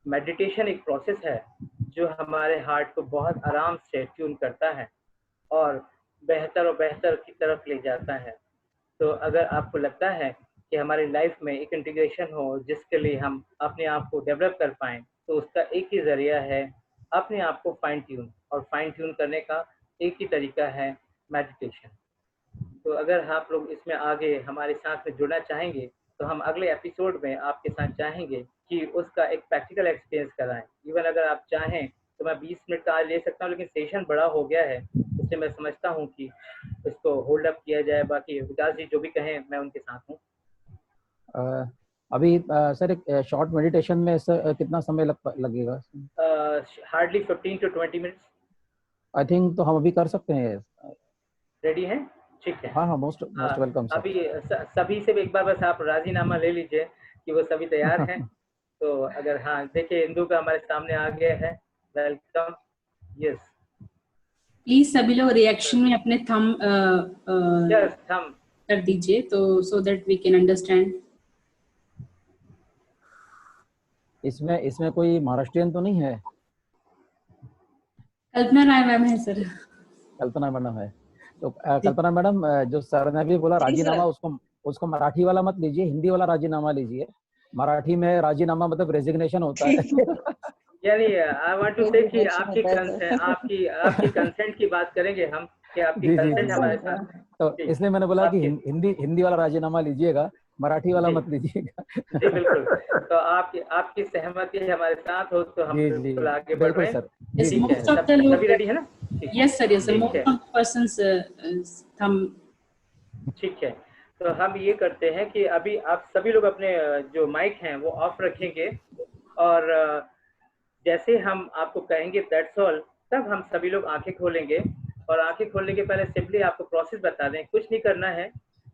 मेडिटेशन एक प्रोसेस है जो हमारे हार्ट को बहुत आराम से ट्यून करता है और बेहतर की तरफ ले जाता है। तो अगर आपको लगता है कि हमारी लाइफ में एक इंटीग्रेशन हो जिसके लिए हम अपने आप को डेवलप कर पाएँ, तो उसका एक ही जरिया है अपने आप को फाइन ट्यून, और फाइन ट्यून करने का एक ही तरीका है मेडिटेशन। तो अगर आप लोग इसमें आगे हमारे साथ में जुड़ना चाहेंगे तो हम अगले एपिसोड में आपके साथ चाहेंगे कि उसका एक प्रैक्टिकल एक्सपीरियंस कराएं। इवन अगर आप चाहें तो मैं 20 मिनट का आज ले सकता हूँ, लेकिन सेशन बड़ा हो गया है, इससे मैं समझता हूँ कि इसको होल्ड अप किया जाए। बाकी विकास जी जो भी कहें मैं उनके साथ हूँ। अभी सर एक शॉर्ट मेडिटेशन में सर कितना समय लगेगा? Hardly 15 to 20 minutes. I think तो हम अभी कर सकते हैं। रेडी हैं? ठीक है। हाँ हाँ, मोस्ट वेलकम सर। अभी सभी से एक बार बस आप राजीनामा ले लीजिए कि वो सभी तैयार हैं। तो अगर हाँ देखिए इंदु का हमारे सामने आ गया है, वेलकम। यस प्लीज सभी लोग रिएक्शन में अपने थंब यस हम कर दीजिए, तो so that we can understand. इसमें कोई महाराष्ट्रियन तो नहीं है? कल्पना राय मैम है सर। कल्पना मैडम है। तो कल्पना मैडम, जो सर ने भी बोला जी राजीनामा, सर। उसको मराठी वाला मत लीजिए, हिंदी वाला राजीनामा लीजिए। मराठी में राजीनामा मतलब रेजिग्नेशन होता है। यानी आई वांट टू से कि आपकी कंसेंट की बात करेंगे हम कि आपकी जी जी जी कंसेंट हमारे जी। साथ। तो जी इसलिए मैंने बोला कि आपके हिंदी वाला राजीनामा लीजिएगा, मराठी वाला जी मत लीजिएगा। जी बिल्कुल। तो आपकी सहमति हमारे साथ हो तो हम जी जी बिल्कुल आगे बढ़ बिल्कुल रहे हैं। सर। जी Yes, जी ठीक है, most बिल्कुल। of the सभी लोग, रेडी है ना? ठीक yes sir, yes sir, ठीक most है of the persons thumb। ठीक है। तो हम ये करते हैं कि अभी आप सभी लोग अपने जो माइक हैं वो ऑफ रखेंगे, और जैसे हम आपको कहेंगे दैट्स ऑल, तब हम सभी लोग आंखें खोलेंगे। और आंखें खोलने के पहले सिंपली आपको प्रोसेस बता दें, कुछ नहीं करना है।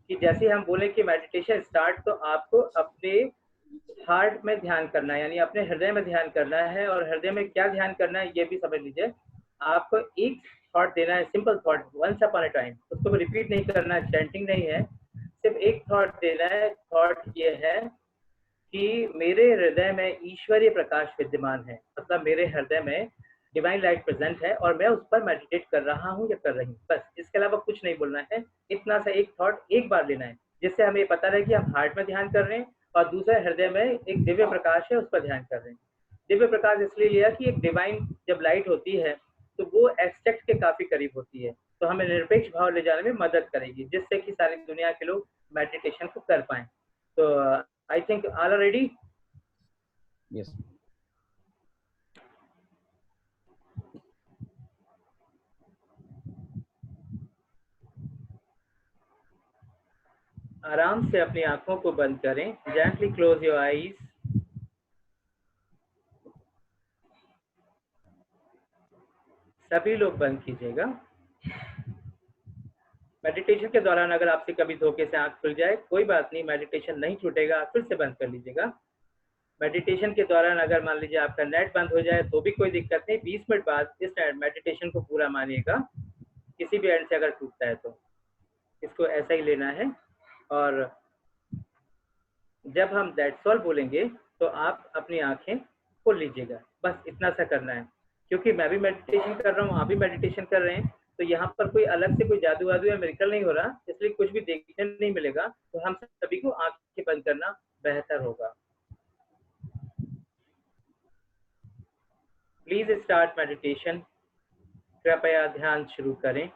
कि जैसे हम बोले कि मेडिटेशन स्टार्ट, तो आपको अपने हार्ट में ध्यान करना है, यानी अपने हृदय में ध्यान करना है। और हृदय में क्या ध्यान करना है ये भी समझ लीजिए। आपको एक थॉट देना है, simple thought, once upon a time. उसको रिपीट नहीं करना है, चैंटिंग नहीं है, सिर्फ एक थॉट देना है। थॉट ये है कि मेरे हृदय में ईश्वरीय प्रकाश विद्यमान है, मतलब मेरे हृदय में डिवाइन लाइट प्रेजेंट है और मैं उस पर मेडिटेट कर रहा हूँ या कर रही हूँ। बस इसके अलावा कुछ नहीं बोलना है। इतना सा एक थॉट एक बार लेना है, जिससे हमें पता रहे कि हम हार्ट में ध्यान कर रहे हैं और दूसरे हृदय में एक दिव्य प्रकाश है उस पर ध्यान कर रहे हैं। दिव्य प्रकाश इसलिए लिया कि एक डिवाइन जब लाइट होती है तो वो एब्स्ट्रैक्ट के काफी करीब होती है, तो हमें निरपेक्ष भाव ले जाने में मदद करेगी, जिससे कि सारी दुनिया के लोग मेडिटेशन को कर पाए। तो I think all are ready. Yes. आराम से अपनी आंखों को बंद करें। Gently close your eyes. सभी लोग बंद कीजिएगा। मेडिटेशन के दौरान अगर आपसे कभी धोखे से आंख खुल जाए कोई बात नहीं, मेडिटेशन नहीं छूटेगा, आप फिर से बंद कर लीजिएगा। मेडिटेशन के दौरान अगर मान लीजिए आपका नेट बंद हो जाए तो भी कोई दिक्कत नहीं, 20 मिनट बाद इस मेडिटेशन को पूरा मानिएगा। किसी भी एंड से अगर टूटता है तो इसको ऐसा ही लेना है। और जब हम दैट्स ऑल बोलेंगे तो आप अपनी आंखें खोल लीजिएगा, बस इतना सा करना है। क्योंकि मैं भी मेडिटेशन कर रहा हूँ, आप भी मेडिटेशन कर रहे हैं, तो यहाँ पर कोई अलग से कोई जादू वादू या मिरेकल नहीं हो रहा, इसलिए कुछ भी देखने नहीं मिलेगा। तो हम सभी को आंखें बंद करना बेहतर होगा। Please start meditation. कृपया ध्यान शुरू करें।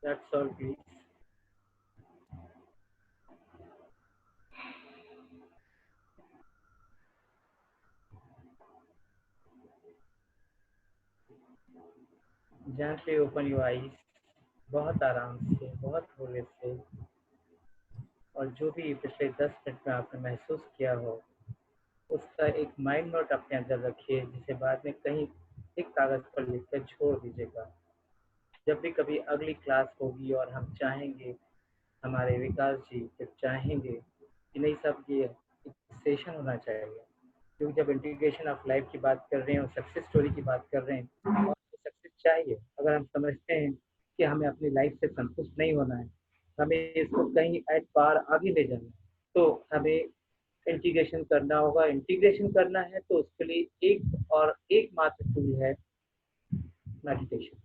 That's all, please. Gently open your eyes. बहुत आराम से, बहुत धीरे से, और जो भी पिछले 10 मिनट में आपने महसूस किया हो उसका एक माइंड नोट अपने अंदर रखिए, जिसे बाद में कहीं एक कागज पर लिखकर छोड़ दीजिएगा। जब भी कभी अगली क्लास होगी और हम चाहेंगे, हमारे विकास जी जब चाहेंगे कि नहीं सब ये एक सेशन होना चाहिए, क्योंकि जब इंटीग्रेशन ऑफ लाइफ की बात कर रहे हैं और सक्सेस स्टोरी की बात कर रहे हैं, और सक्सेस चाहिए, अगर हम समझते हैं कि हमें अपनी लाइफ से संतुष्ट नहीं होना है, हमें इसको कहीं एट पार आगे ले जाना है, तो हमें इंटीग्रेशन करना होगा। इंटीग्रेशन करना है तो उसके लिए एक और एकमात्र टूल है मेडिटेशन।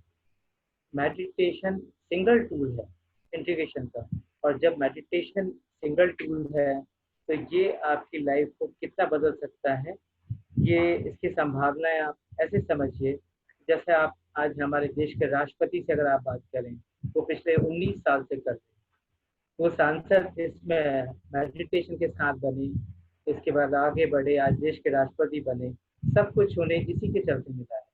मेडिटेशन सिंगल टूल है इंटीग्रेशन का, और जब मेडिटेशन सिंगल टूल है तो ये आपकी लाइफ को कितना बदल सकता है, ये इसकी संभावनाएं आप ऐसे समझिए जैसे आप आज हमारे देश के राष्ट्रपति से अगर आप बात करें, वो पिछले 19 साल से कर रहे हैं, वो सांसद इसमें मेडिटेशन के साथ बने, इसके बाद आगे बढ़े, आज देश के राष्ट्रपति बने, सब कुछ उन्हें इसी के चलते मिला है।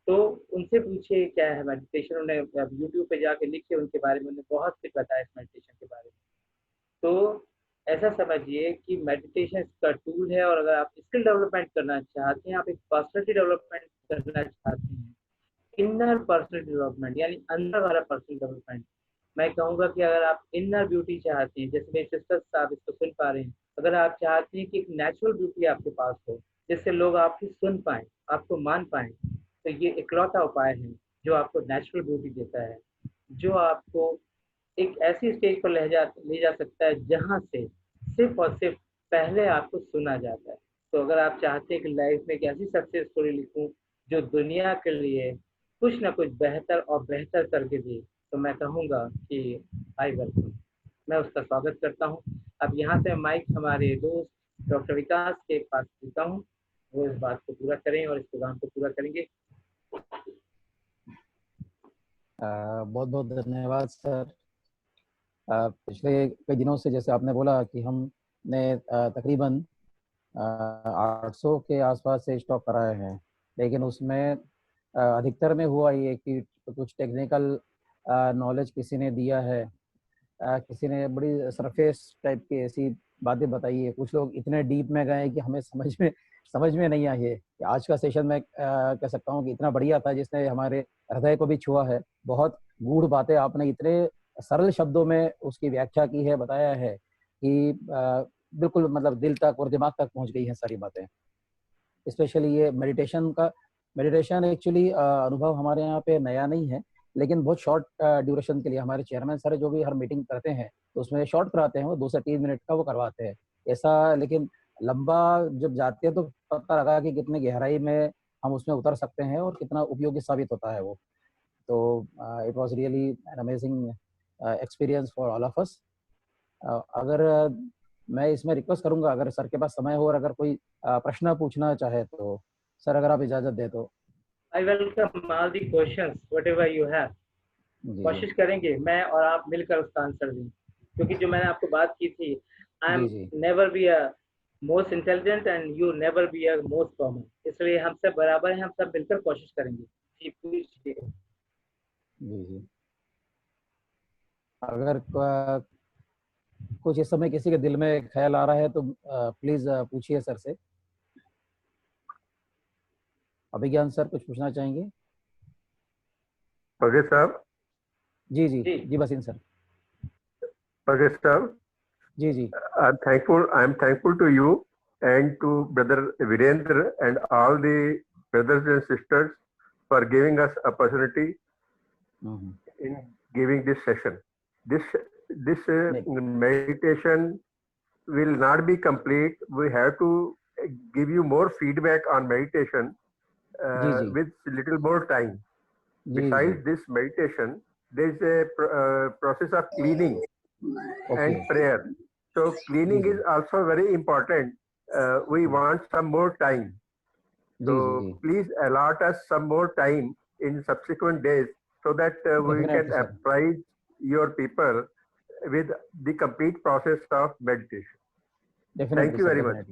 तो उनसे पूछिए क्या है मेडिटेशन, उन्हें यूट्यूब पे जाके लिखिए, उनके बारे में उन्हें बहुत कुछ बताया इस मेडिटेशन के बारे में। तो ऐसा समझिए कि मेडिटेशन का टूल है, और अगर आप स्किल डेवलपमेंट करना चाहते हैं, आप एक पर्सनैलिटी डेवलपमेंट करना चाहते हैं, इनर पर्सनल डेवलपमेंट यानी अंदर वाला पर्सनल डेवलपमेंट, मैं कहूँगा कि अगर आप इनर ब्यूटी चाहते हैं, जैसे मेरे सिस्टर्स आप इसको सुन पा रहे हैं, अगर आप चाहते हैं कि एक नेचुरल ब्यूटी आपके पास हो जिससे लोग आपकी सुन पाएं, आपको मान पाएं, तो ये इकलौता उपाय है जो आपको नेचुरल ब्यूटी देता है, जो आपको एक ऐसी स्टेज पर ले जा सकता है जहाँ से सिर्फ और सिर्फ पहले आपको सुना जाता है। तो अगर आप चाहते हैं कि लाइफ में एक ऐसी सक्सेस स्टोरी लिखूं जो दुनिया के लिए कुछ ना कुछ बेहतर और बेहतर करके दे, तो मैं कहूँगा कि आई वेलकम, मैं उसका स्वागत करता हूँ। अब यहाँ से माइक हमारे दोस्त डॉक्टर विकास के पास देता हूँ, वो इस बात को पूरा करें और इस प्रोग्राम को पूरा करेंगे। बहुत बहुत धन्यवाद सर। पिछले कई दिनों से जैसे आपने बोला कि हमने तकरीबन 800 के आसपास से स्टॉक कराए हैं, लेकिन उसमें अधिकतर में हुआ ये कि कुछ टेक्निकल नॉलेज किसी ने दिया है, किसी ने बड़ी सरफेस टाइप की ऐसी बातें बताई है, कुछ लोग इतने डीप में गए कि हमें समझ में नहीं आई है। आज का सेशन मैं कह सकता हूँ कि इतना बढ़िया था, जिसने हमारे हृदय को भी छुआ है। बहुत गूढ़ बातें आपने इतने सरल शब्दों में उसकी व्याख्या की है, बताया है कि बिल्कुल मतलब दिल तक और दिमाग तक पहुंच गई है सारी बातें। स्पेशली ये मेडिटेशन एक्चुअली अनुभव हमारे यहाँ पे नया नहीं है, लेकिन बहुत शॉर्ट ड्यूरेशन के लिए हमारे चेयरमैन सर जो भी हर मीटिंग करते हैं तो उसमें शॉर्ट कराते हैं, वो 2 से 3 मिनट का वो करवाते हैं ऐसा। लेकिन लंबा जब जाते हैं तो पता लगा कि कितनी गहराई में हम उसमें उतर सकते हैं और कितना उपयोगी साबित होता है वो। तो it was really an amazing experience for all of us. अगर मैं इसमें रिक्वेस्ट करूंगा, अगर सर के पास समय हो और अगर कोई प्रश्न पूछना चाहे तो सर, अगर आप इजाजत दे तो। I welcome all the questions, whatever you have. कोशिश करेंगे मैं और आप मिलकर उसका आंसर दें, क्योंकि जो मैंने आपको बात की थी, I am never be a most intelligent and you never be a most common, इसलिए हम सब बराबर हैं, हम सब मिलकर कोशिश करेंगे। जी पूछिए। जी अगर कुछ इस समय किसी के दिल में ख्याल आ रहा है तो प्लीज पूछिए सर से। अभिज्ञान सर कुछ पूछना चाहेंगे? पगे साहब। जी बसीन सर। पगे साहब। जी I am thankful to you and to brother Virendra and all the brothers and sisters for giving us opportunity in giving this session. This meditation will not be complete. We have to give you more feedback on meditation with little more time. Besides this meditation, there is a process of cleaning and prayer. So cleaning is also very important. We want some more time. So please allot us some more time in subsequent days so that we can apprise your people with the complete process of meditation. Thank you very much.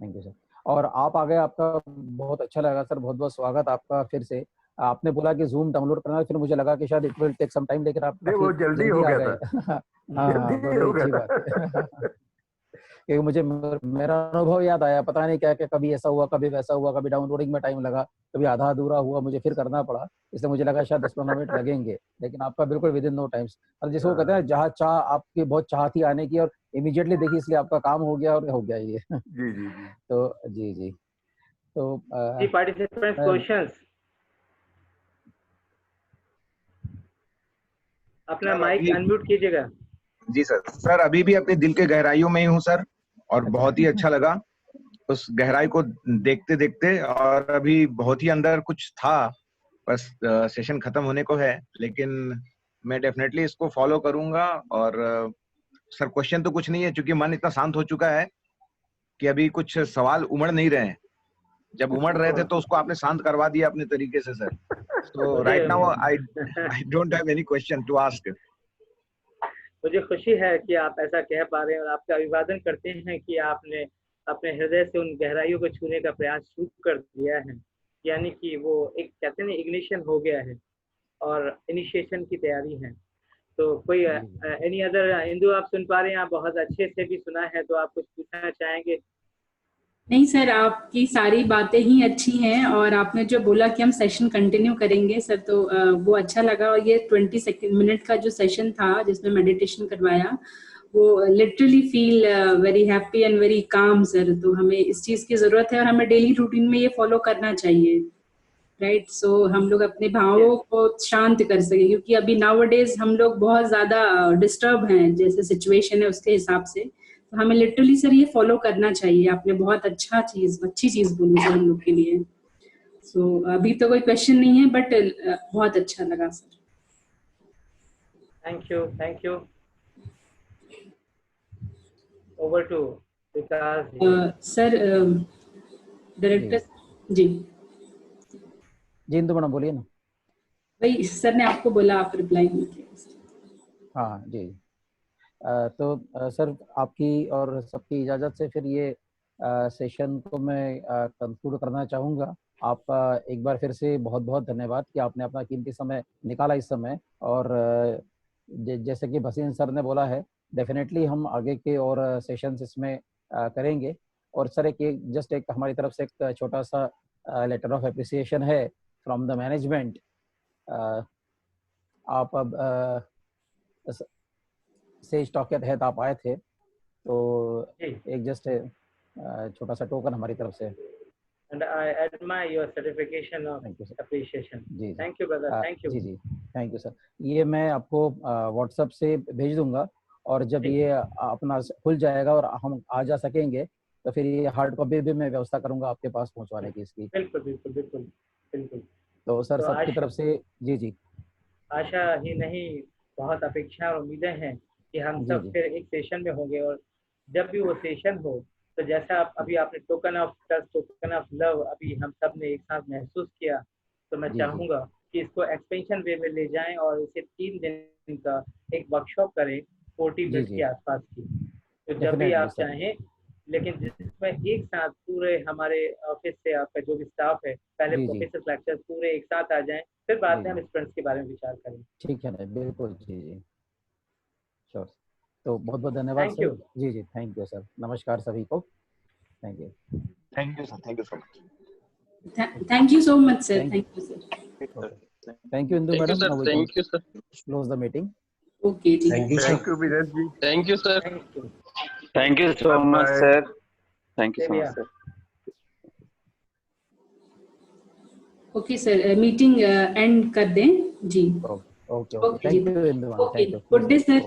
Thank you sir. और आप आ गए, आपका बहुत अच्छा लगा sir, बहुत बहुत स्वागत आपका। फिर से आपने बोला कि जूम डाउनलोड करना, फिर मुझे लगा कि शायद it will take some time, लेकिन आप वो जल्दी हो गया था। बड़ी अच्छी बात है। क्योंकि मुझे मेरा अनुभव याद आया, पता नहीं क्या क्या, कभी ऐसा हुआ, कभी वैसा हुआ, कभी डाउनलोडिंग में टाइम लगा, कभी आधा अधूरा हुआ, मुझे फिर करना पड़ा, इसलिए मुझे लगा शायद 10-15 मिनट लगेंगे, लेकिन आपका बिल्कुल विद इन नो टाइम्स। और जिसको कहते हैं जहाँ चाह, आपकी बहुत चाह थी आने की और इमीडिएटली देखी, इसलिए आपका काम हो गया और हो गया ये। जी तो जी तो पार्टिसिपेंट्स क्वेश्चंस, अपना माइक अनम्यूट कीजिएगा। जी सर। अभी भी अपने दिल के गहराइयों में ही हूँ सर, और बहुत ही अच्छा लगा उस गहराई को देखते देखते। और अभी बहुत ही अंदर कुछ था, बस सेशन खत्म होने को है, लेकिन मैं डेफिनेटली इसको फॉलो करूंगा। और सर क्वेश्चन तो कुछ नहीं है, क्योंकि मन इतना शांत हो चुका है कि अभी कुछ सवाल उमड़ नहीं रहे हैं। जब उमड़ रहे थे तो उसको आपने शांत करवा दिया अपने तरीके से sir. So right now I don't have any question to ask. मुझे खुशी है कि आप ऐसा कह पा रहे हैं और आपका अभिवादन करते हैं कि आपने अपने हृदय से उन गहराइयों को छूने का प्रयास शुरू कर दिया है, यानी कि वो एक कहते हैं इग्निशन हो गया है और इनिशिएशन की तैयारी है। तो कोई एनी अदर इंदु आप सुन पा रहे हैं? आप बहुत अच्छे से भी सुना है, तो आप कुछ पूछना चाहेंगे? नहीं सर, आपकी सारी बातें ही अच्छी हैं और आपने जो बोला कि हम सेशन कंटिन्यू करेंगे सर, तो वो अच्छा लगा। और ये 20 मिनट का जो सेशन था जिसमें मेडिटेशन करवाया, वो literally feel very happy and very calm sir. तो हमें इस चीज़ की ज़रूरत है और हमें डेली रूटीन में ये फॉलो करना चाहिए, राइट। सो हम लोग अपने भावों को शांत कर सके, क्योंकि अभी नाउअडेज हम लोग बहुत ज़्यादा डिस्टर्ब हैं, जैसे सिचुएशन है उसके हिसाब से। तो हमें लिटरली सर ये फॉलो करना चाहिए। आपने बहुत अच्छी चीज बोली सर हम लोग के लिए। सो अभी तो कोई क्वेश्चन नहीं है, बट बहुत अच्छा लगा sir. Thank you. Over to Vikas sir, director ji Indu madam बोलिए ना। भाई सर ने आपको बोला, आप रिप्लाई नहीं किया। हाँ जी। तो सर आपकी और सबकी इजाज़त से फिर ये सेशन को मैं कंक्लूड करना चाहूँगा। आपका एक बार फिर से बहुत बहुत धन्यवाद कि आपने अपना कीमती समय निकाला इस समय। और जैसे कि भसीन सर ने बोला है, डेफिनेटली हम आगे के और सेशंस इसमें करेंगे। और सर एक जस्ट एक हमारी तरफ से एक छोटा सा लेटर ऑफ एप्रिसिएशन है फ्रॉम द मैनेजमेंट। आप अब सेज टॉक के तहत आप आए थे, तो एक जस्ट छोटा सा टोकन हमारी तरफ से। And I admire your certification of appreciation. जी Thank you brother. Thank you. जी थैंक यू सर। ये मैं आपको व्हाट्सएप से भेज दूंगा, और जब ये अपना खुल जाएगा और हम आ जा सकेंगे तो फिर ये हार्ड कॉपी भी मैं व्यवस्था करूंगा आपके पास पहुंचवाने की इसकी। बिल्कुल। तो सर सबकी तरफ से जी आशा ही नहीं, बहुत अपेक्षा और उम्मीदें हैं कि हम सब फिर एक सेशन में होंगे। और जब भी वो सेशन हो, तो जैसा अभी आपने token of trust, token of love अभी हम सब ने एक साथ महसूस किया, तो मैं चाहूंगा कि इसको एक्सपेंशन वे में ले जाएं और इसे 3 दिन का एक वर्कशॉप करें 40 मिनट के आसपास की। तो जब भी आप चाहें, लेकिन जिसमें एक साथ पूरे हमारे ऑफिस से आपका जो भी स्टाफ है, पहले प्रोफेसर लेक्चर पूरे एक साथ आ जाएं, फिर बाद में हम स्टूडेंट्स के बारे में विचार करें। ठीक है ना, बिल्कुल जी श्योर। तो बहुत बहुत धन्यवाद सर। जी थैंक यू सर। नमस्कार सभी को। Thank you sir. Thank you so much. Thank you so much sir. Thank you sir. Thank you Indu madam. Thank you sir. Close the meeting. Okay जी। Thank you Vijay ji. Thank you sir. Thank you so much sir. Thank you so much sir. Okay sir, meeting end कर दें जी। Okay thank you Indu madam. Okay, good day sir.